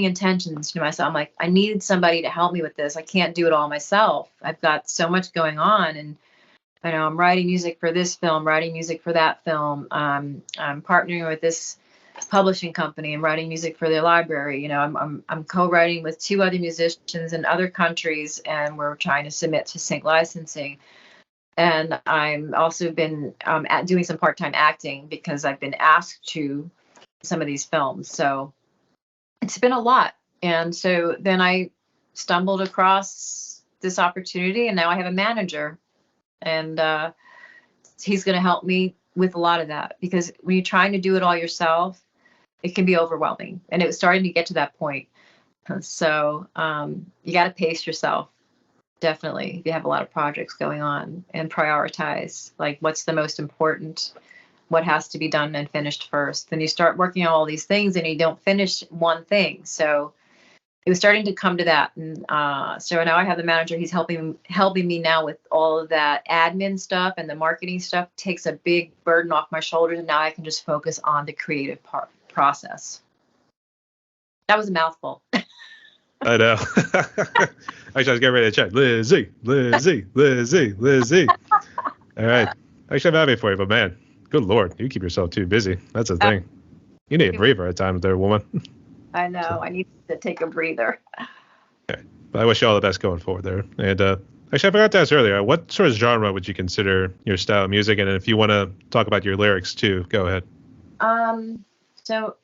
intentions to myself. I'm like, I needed somebody to help me with this. I can't do it all myself. I've got so much going on, and I'm writing music for this film, writing music for that film. I'm partnering with this publishing company and writing music for their library. I'm co-writing with 2 other musicians in other countries, and we're trying to submit to sync licensing. And I'm also been doing some part-time acting because I've been asked to some of these films. So it's been a lot. And so then I stumbled across this opportunity, and now I have a manager, and he's going to help me with a lot of that, because when you're trying to do it all yourself, it can be overwhelming. And it was starting to get to that point. So you got to pace yourself. Definitely, if you have a lot of projects going on, and prioritize, like, what's the most important, what has to be done and finished first. Then you start working on all these things and you don't finish one thing. So it was starting to come to that. And so now I have the manager. He's helping me now with all of that admin stuff, and the marketing stuff takes a big burden off my shoulders. And now I can just focus on the creative process. That was a mouthful. I know. Actually, I was getting ready to check. Lizzy. All right. Actually, I'm happy for you, but man, good Lord, you keep yourself too busy. That's the thing. You need a breather at times there, woman. I know. So. I need to take a breather. Okay. But I wish you all the best going forward there. And actually, I forgot to ask earlier, what sort of genre would you consider your style of music? And if you want to talk about your lyrics too, go ahead. So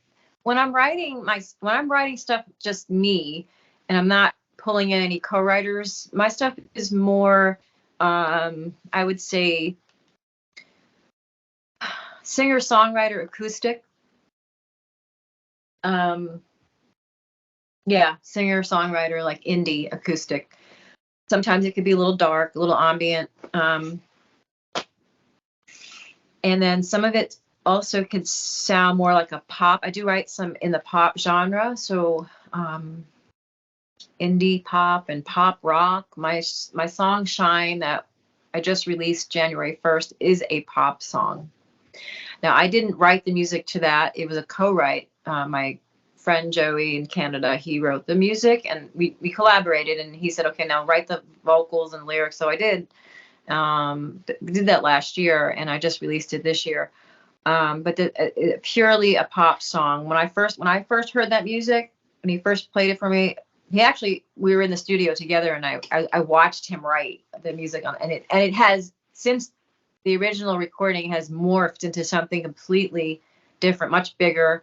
when I'm writing stuff, just me, and I'm not pulling in any co-writers. My stuff is more, I would say, singer-songwriter acoustic. Yeah, singer-songwriter, like indie acoustic. Sometimes it could be a little dark, a little ambient. And then some of it also could sound more like a pop. I do write some in the pop genre. So indie pop and pop rock. My song Shine that I just released January 1st is a pop song. Now, I didn't write the music to that. It was a co-write. My friend Joey in Canada, he wrote the music, and we collaborated, and he said, okay, now write the vocals and lyrics. So I did. Did that last year, and I just released it this year. But purely a pop song. When I first heard that music, when he first played it for me, we were in the studio together, and I watched him write the music on, and it has, since the original recording, has morphed into something completely different, much bigger,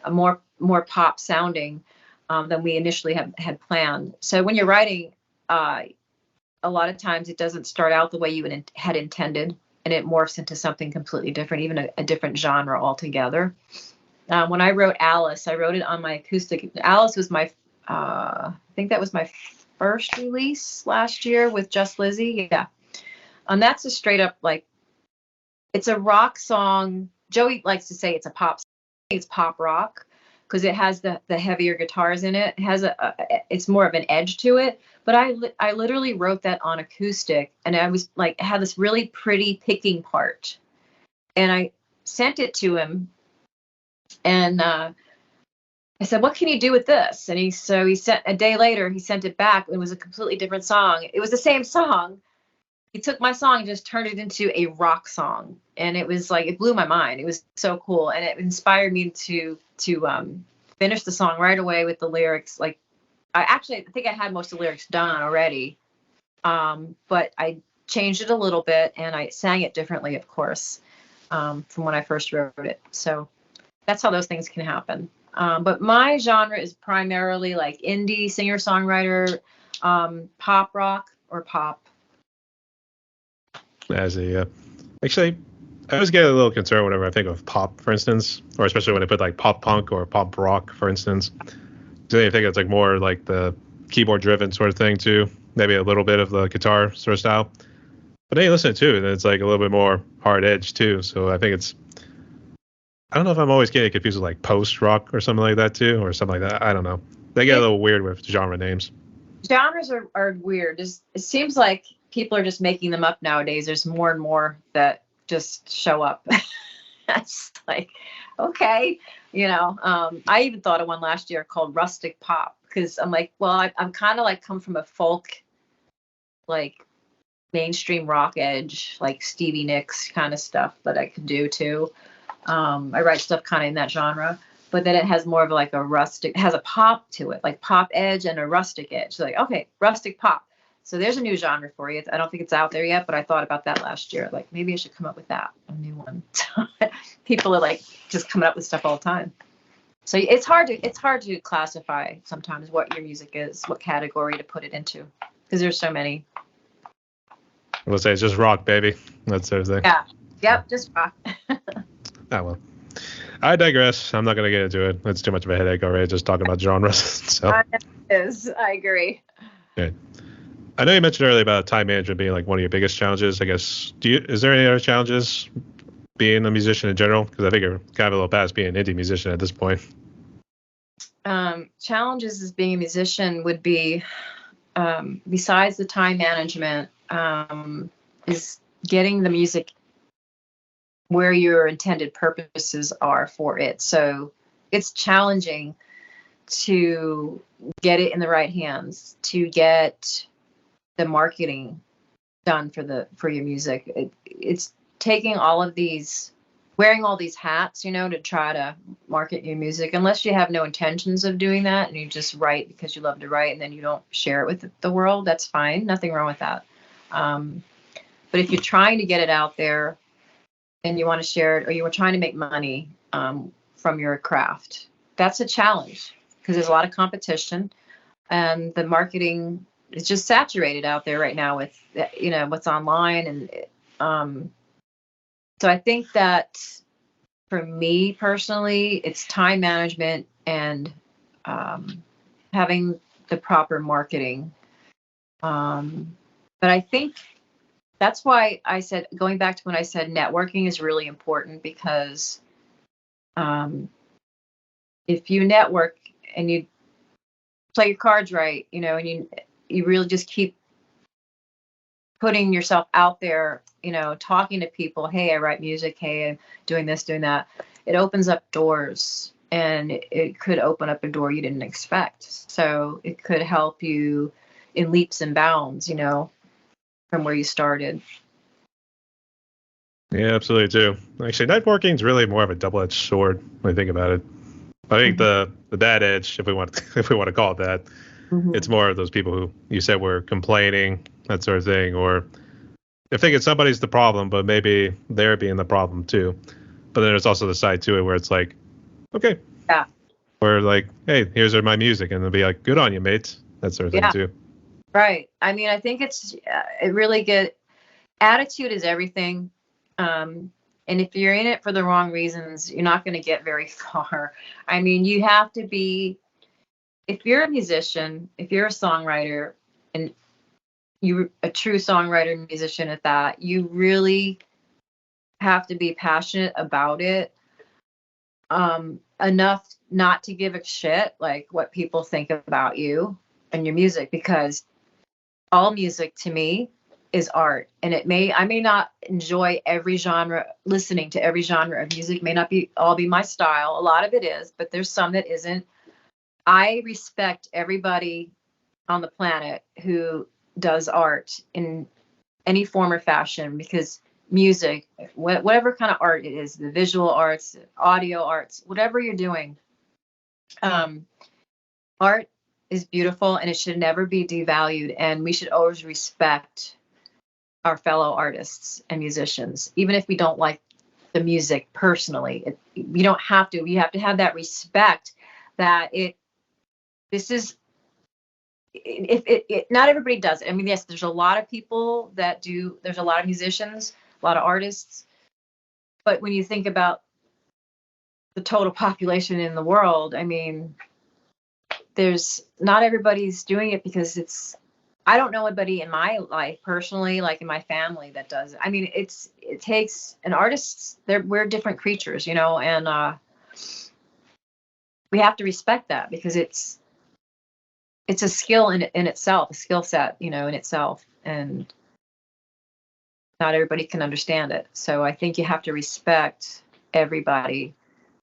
more pop sounding than we initially had planned. So when you're writing, a lot of times it doesn't start out the way you had intended, and it morphs into something completely different, even a different genre altogether. When I wrote Alice, I wrote it on my acoustic. Alice was I think that was my first release last year with just Lizzy. Yeah. That's a straight up, like, it's a rock song. Joey likes to say it's a pop. It's pop rock because it has the heavier guitars in it. It has it's more of an edge to it. But I literally wrote that on acoustic, and I was like, I had this really pretty picking part, and I sent it to him, and I said, "What can you do with this?" And he sent, a day later, he sent it back. It was a completely different song. It was the same song. He took my song and just turned it into a rock song, and it was like, it blew my mind. It was so cool, and it inspired me to finish the song right away with the lyrics. Like, I think I had most of the lyrics done already, but I changed it a little bit, and I sang it differently, of course, from when I first wrote it. So that's how those things can happen. But my genre is primarily like indie singer-songwriter, pop rock or pop. Actually, I always get a little concerned whenever I think of pop, for instance, or especially when I put like pop punk or pop rock, for instance. Do you think it's like more like the keyboard driven sort of thing too? Maybe a little bit of the guitar sort of style. But then you listen to it, and it's like a little bit more hard edge too. So I think I don't know if I'm always getting confused with like post rock or something like that too, or something like that. I don't know. They get a little weird with genre names. Genres are weird. It seems like people are just making them up nowadays. There's more and more that just show up. That's like, okay, I even thought of one last year called rustic pop, because I'm like, well, I'm kind of like come from a folk, like mainstream rock edge, like Stevie Nicks kind of stuff that I could do too. I write stuff kind of in that genre, but then it has more of like a rustic, it has a pop to it, like pop edge and a rustic edge. So like, okay, rustic pop. So there's a new genre for you. I don't think it's out there yet, but I thought about that last year. Like, maybe I should come up with that, a new one. People are like just coming up with stuff all the time. So it's hard to classify sometimes what your music is, what category to put it into, because there's so many. We'll say it's just rock, baby. That's everything. Yeah. Yep. Just rock. Well, I digress. I'm not going to get into it. It's too much of a headache already just talking about genres. So. It is. I agree. Okay. I know you mentioned earlier about time management being like one of your biggest challenges. I guess, is there any other challenges being a musician in general? Because I think you're kind of a little past being an indie musician at this point. Challenges as being a musician would be, besides the time management, is getting the music where your intended purposes are for it. So it's challenging to get it in the right hands, to get the marketing done for your music. It's taking wearing all these hats, to try to market your music, unless you have no intentions of doing that and you just write because you love to write and then you don't share it with the world. That's fine. Nothing wrong with that. But if you're trying to get it out there and you want to share it, or you were trying to make money from your craft, that's a challenge because there's a lot of competition. and the marketing is just saturated out there right now with, what's online. And so I think that for me personally, it's time management and having the proper marketing. But I think that's why I said, going back to when I said networking is really important, because if you network and you play your cards right, and you really just keep putting yourself out there, talking to people, hey, I write music, hey, I'm doing this, doing that. It opens up doors, and it could open up a door you didn't expect. So it could help you in leaps and bounds, from where you started. Yeah, absolutely too. Actually, networking is really more of a double-edged sword when you think about it. I think the bad edge, if we want to call it that, it's more of those people who you said were complaining, that sort of thing, or if thinking somebody's the problem, but maybe they're being the problem too. But then there's also the side to it where it's like, okay, yeah, or like, hey, here's my music, and they'll be like, good on you, mate, that sort of thing too. Right. I mean, I think it really good. Attitude is everything. And if you're in it for the wrong reasons, you're not going to get very far. I mean, you have to be, if you're a musician, if you're a songwriter, and you're a true songwriter, musician at that, you really have to be passionate about it, enough not to give a shit like what people think about you and your music, because all music to me is art. And I may not enjoy every genre, listening to every genre of music may not be all be my style. A lot of it is, but there's some that isn't. I respect everybody on the planet who does art in any form or fashion, because music, whatever kind of art it is, the visual arts, audio arts, whatever you're doing, art is beautiful, and it should never be devalued. And we should always respect our fellow artists and musicians, even if we don't like the music personally. You don't have to. You have to have that respect that this is, if it not everybody does it. I mean, yes, there's a lot of people that do, there's a lot of musicians, a lot of artists, but when you think about the total population in the world, I mean, there's not everybody's doing it because I don't know anybody in my life personally, like in my family, that does it. I mean, it takes an artist. We're different creatures, and we have to respect that, because it's a skill in itself, a skill set, in itself, and not everybody can understand it. So I think you have to respect everybody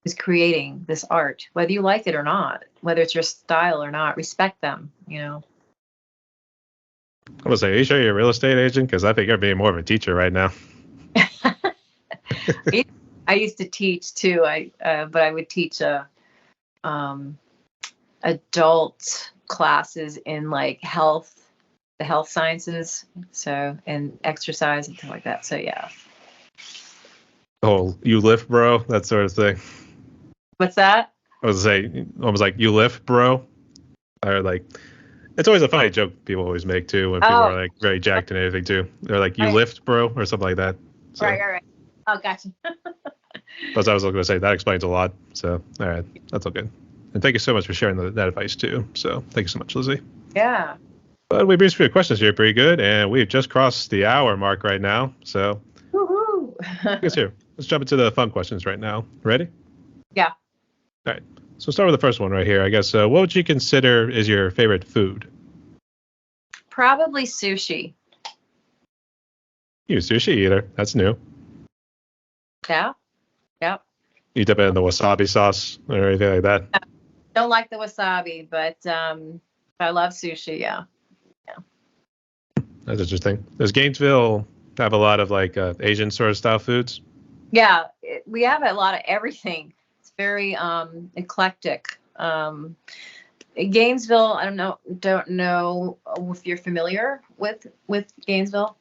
who's creating this art, whether you like it or not, whether it's your style or not. Respect them, I'm gonna say, are you sure you're a real estate agent? Because I think you're being more of a teacher right now. I used to teach too. But I would teach adult classes in like the health sciences, so, and exercise and things like that. So yeah. Oh, you lift, bro, that sort of thing. What's that? I was say, almost like, you lift, bro, or like, it's always a funny joke people always make too when people are like very jacked and everything too. They're like, you lift, bro, or something like that. So, right. Oh, gotcha. But I was going to say that explains a lot. So, all right, that's all good. And thank you so much for sharing that advice too. So, thank you so much, Lizzy. Yeah. But we breezed through the questions here pretty good, and we've just crossed the hour mark right now. So, woohoo! Here, let's jump into the fun questions right now. Ready? Yeah. All right. So, we'll start with the first one right here. I guess, what would you consider is your favorite food? Probably sushi. You a sushi eater? That's new. Yeah. Yep. You dip it in the wasabi sauce or anything like that? Don't like the wasabi, but I love sushi. Yeah. That's interesting. Does Gainesville have a lot of like Asian sort of style foods? Yeah, we have a lot of everything. It's very eclectic. Gainesville, I don't know if you're familiar with Gainesville.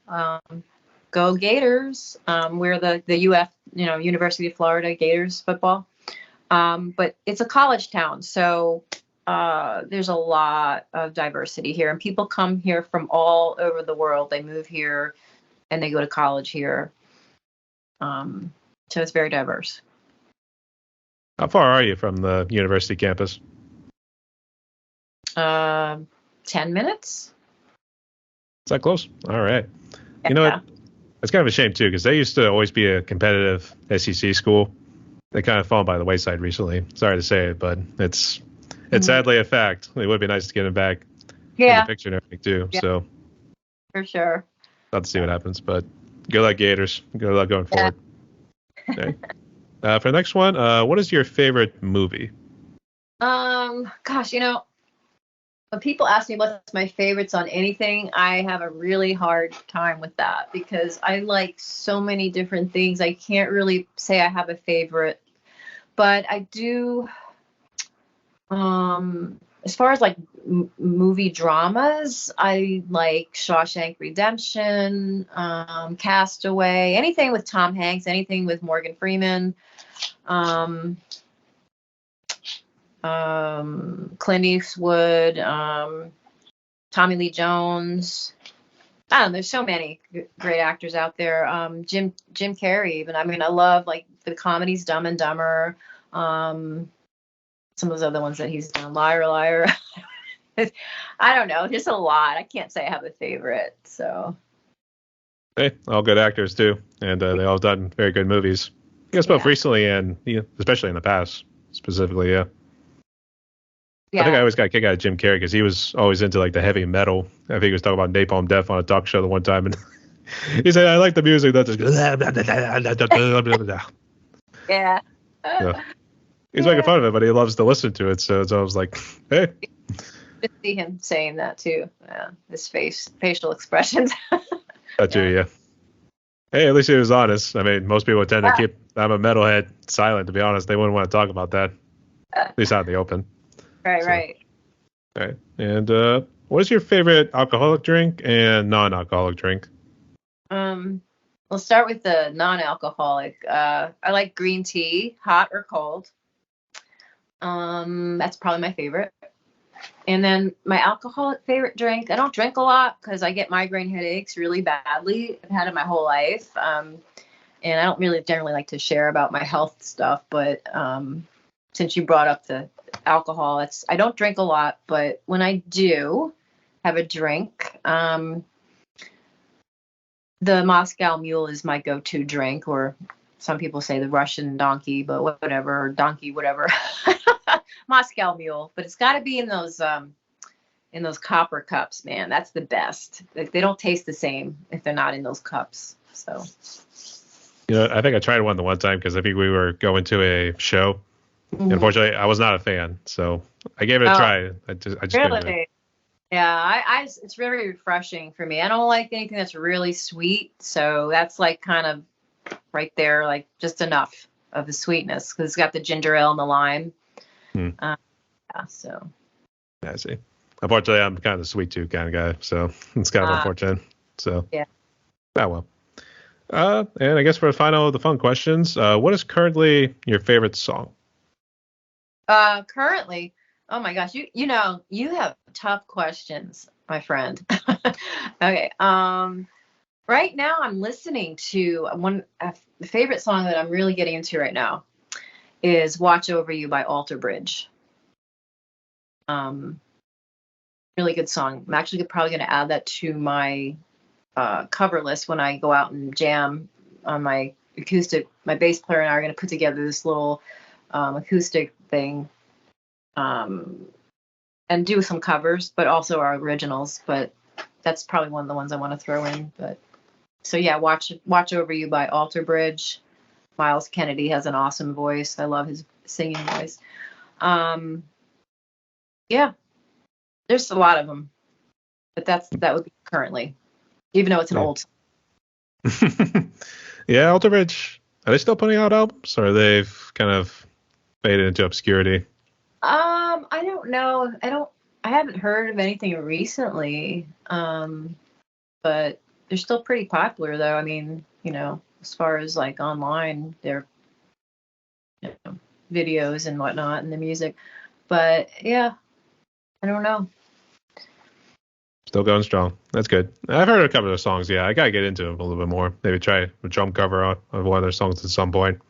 Go Gators. We're the UF, University of Florida Gators football. But it's a college town, so there's a lot of diversity here, and people come here from all over the world. They move here and they go to college here. So it's very diverse. How far are you from the university campus? 10 minutes. Is that close? All right. Yeah. You know what? It's kind of a shame too, because they used to always be a competitive SEC school. They kind of fallen by the wayside recently. Sorry to say it, but it's sadly a fact. It would be nice to get them back in the picture and everything too. Yeah. So For sure. I'll have to see what happens, but good luck, Gators. Good luck going forward. Okay. For the next one, what is your favorite movie? Gosh, when people ask me what's my favorites on anything, I have a really hard time with that because I like so many different things. I can't really say I have a favorite, but I do. As far as like movie dramas, I like Shawshank Redemption, Castaway, anything with Tom Hanks, anything with Morgan Freeman, Clint Eastwood, Tommy Lee Jones. I don't know, there's so many great actors out there. Jim Carrey, even. I mean, I love like the comedies, Dumb and Dumber. Some of those other ones that he's done, Liar Liar. I don't know, just a lot. I can't say I have a favorite. So. Hey, all good actors too, and they all done very good movies. I guess both recently and especially in the past, specifically. Yeah. I think I always got a kick out of Jim Carrey because he was always into like the heavy metal. I think he was talking about Napalm Death on a talk show the one time, and he said, "I like the music that just." Yeah. So, he's making fun of it, but he loves to listen to it. So I was like, "Hey." Just see him saying that too. Yeah, his facial expressions. That too, yeah. Hey, at least he was honest. I mean, most people tend to keep "I'm a metalhead" silent. To be honest, they wouldn't want to talk about that, at least out in the open. Right. All right. And what is your favorite alcoholic drink and non-alcoholic drink? We'll start with the non-alcoholic. I like green tea, hot or cold. That's probably my favorite. And then my alcoholic favorite drink, I don't drink a lot because I get migraine headaches really badly. I've had it my whole life. And I don't really generally like to share about my health stuff, but since you brought up the alcohol, I don't drink a lot, but when I do have a drink, the Moscow Mule is my go-to drink, or some people say the Russian donkey, but whatever, or donkey, whatever. Moscow Mule, but it's got to be in those copper cups, man. That's the best. They don't taste the same if they're not in ththose cups. So, I think I tried one the one time because I think we were going to a show. Mm-hmm. Unfortunately, I was not a fan, so I gave it a try. I just really. Yeah, it's very refreshing for me. I don't like anything that's really sweet, so that's like kind of right there, like just enough of the sweetness because it's got the ginger ale and the lime. So. I see. Unfortunately, I'm kind of the sweet tooth kind of guy, so it's kind of unfortunate. So. Yeah. Well. And I guess for the final of the fun questions, what is currently your favorite song? Currently, oh my gosh, you have tough questions, my friend. Okay. Right now I'm listening to the favorite song that I'm really getting into right now is "Watch Over You" by Alter Bridge. Really good song. I'm actually probably going to add that to my cover list when I go out and jam on my acoustic. My bass player and I are going to put together this little acoustic thing and do some covers, but also our originals. But that's probably one of the ones I want to throw in. But so yeah, Watch Over You by Alter Bridge. Miles Kennedy has an awesome voice. I love his singing voice. Yeah, there's a lot of them, but that would be currently, even though it's an old song. Yeah, Alter Bridge. Are they still putting out albums, or they've kind of faded into obscurity? I don't know. I haven't heard of anything recently. But they're still pretty popular, though. I mean, as far as like online, their videos and whatnot, and the music. But yeah, I don't know. Still going strong. That's good. I've heard a couple of their songs. Yeah, I gotta get into them a little bit more. Maybe try a drum cover on one of their songs at some point.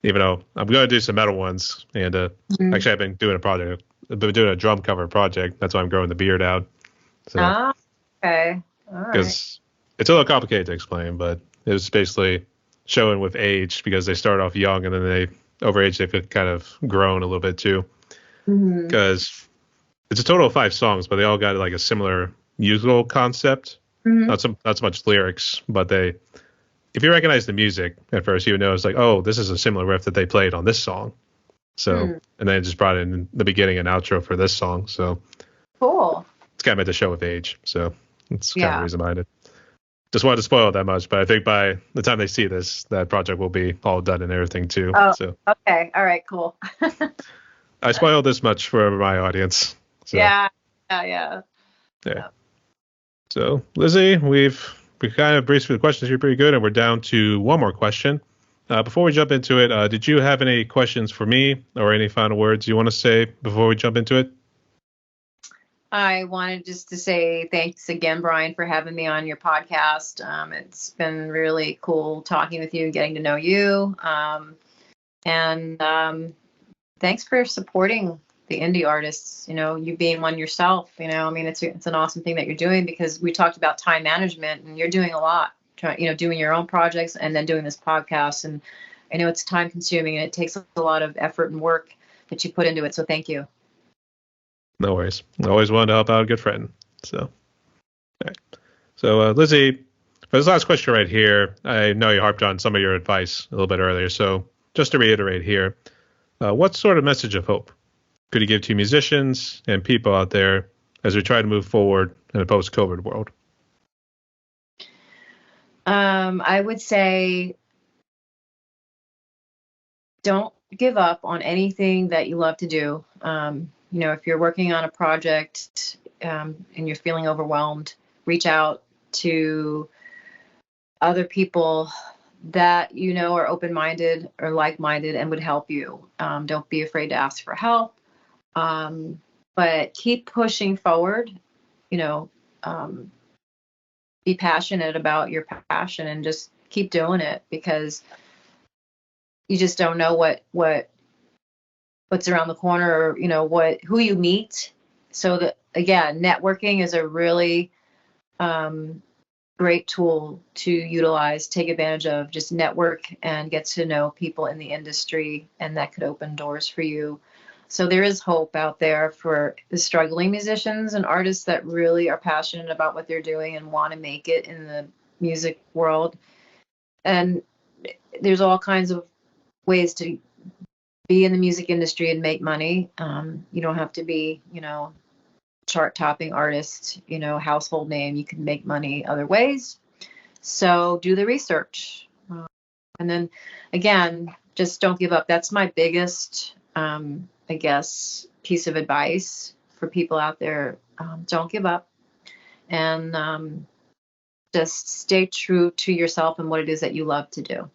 Even though I'm gonna do some metal ones, and actually I've been doing a drum cover project. That's why I'm growing the beard out. So, okay, all right. Because it's a little complicated to explain, but it was basically showing with age because they start off young and then over age they've kind of grown a little bit too. Because it's a total of 5 songs, but they all got like a similar musical concept. Not so much lyrics, but if you recognize the music at first, you would know it's like, oh, this is a similar riff that they played on this song. So, and then it just brought in the beginning and outro for this song. So cool. It's kind of meant to show with age. So it's kind of the reason behind it. Just wanted to spoil it that much, but I think by the time they see this, that project will be all done and everything too. Oh, so okay. All right, cool. I spoiled this much for my audience. So. Yeah. So Lizzy, we kind of breezed through the questions here pretty good, and we're down to one more question. Before we jump into it, did you have any questions for me or any final words you want to say before we jump into it? I wanted just to say thanks again, Brian, for having me on your podcast. It's been really cool talking with you and getting to know you. And thanks for supporting the indie artists, you being one yourself, I mean, it's an awesome thing that you're doing, because we talked about time management and you're doing a lot, doing your own projects and then doing this podcast. And I know it's time consuming and it takes a lot of effort and work that you put into it. So thank you. No worries. I always wanted to help out a good friend. So, all right. So Lizzy, for this last question right here, I know you harped on some of your advice a little bit earlier. So just to reiterate here, what sort of message of hope could you give to musicians and people out there as we try to move forward in a post-COVID world? I would say don't give up on anything that you love to do. If you're working on a project and you're feeling overwhelmed, reach out to other people that are open-minded or like-minded and would help you. Don't be afraid to ask for help. But keep pushing forward, be passionate about your passion and just keep doing it, because you just don't know what's around the corner, or, who you meet. So that, again, networking is a really great tool to utilize, take advantage of, just network and get to know people in the industry, and that could open doors for you. So there is hope out there for the struggling musicians and artists that really are passionate about what they're doing and want to make it in the music world. And there's all kinds of ways to be in the music industry and make money. You don't have to be, chart-topping artist, household name. You can make money other ways. So do the research. And then, again, just don't give up. That's my biggest piece of advice for people out there. Don't give up, and just stay true to yourself and what it is that you love to do.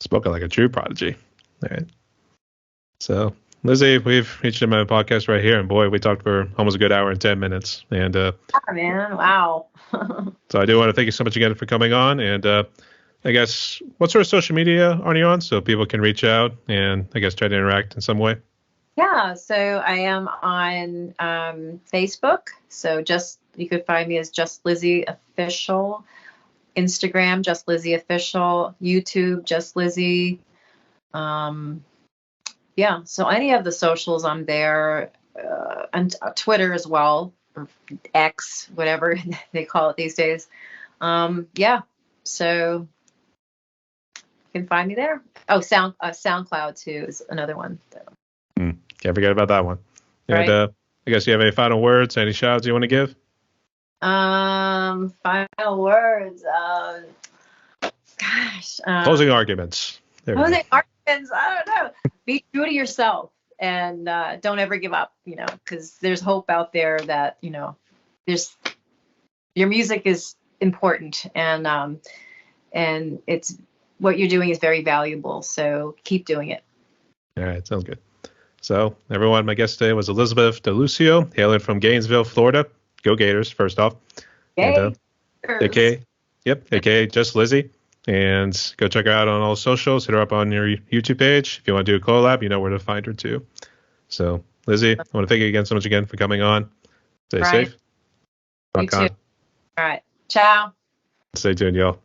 Spoken like a true prodigy. All right. So, Lizzy, we've reached the end of my podcast right here, and boy, we talked for almost a good hour and 10 minutes. And man, wow. So I do want to thank you so much again for coming on, and I guess, what sort of social media are you on so people can reach out and, I guess, try to interact in some way? Yeah, so I am on Facebook. So you could find me as Just Lizzy Official. Instagram, Just Lizzy Official. YouTube, Just Lizzy. Yeah, so any of the socials, I'm there. And Twitter as well, or X, whatever they call it these days. Yeah, so you can find me there. Oh, SoundCloud too is another one. So. Can't forget about that one. Right. And I guess you have any final words, any shout outs you want to give? Final words. Closing arguments. Closing arguments. I don't know. Be true to yourself, and don't ever give up. Because there's hope out there that there's your music is important, and it's what you're doing is very valuable. So keep doing it. All right, sounds good. So, everyone, my guest today was Elizabeth Dalusio, hailing from Gainesville, Florida. Go Gators, first off. Yay. And aka Just Lizzy. And go check her out on all socials. Hit her up on your YouTube page. If you want to do a collab, you know where to find her too. So, Lizzy, I want to thank you again so much again for coming on. Stay safe. You too. All right. Ciao. Stay tuned, y'all.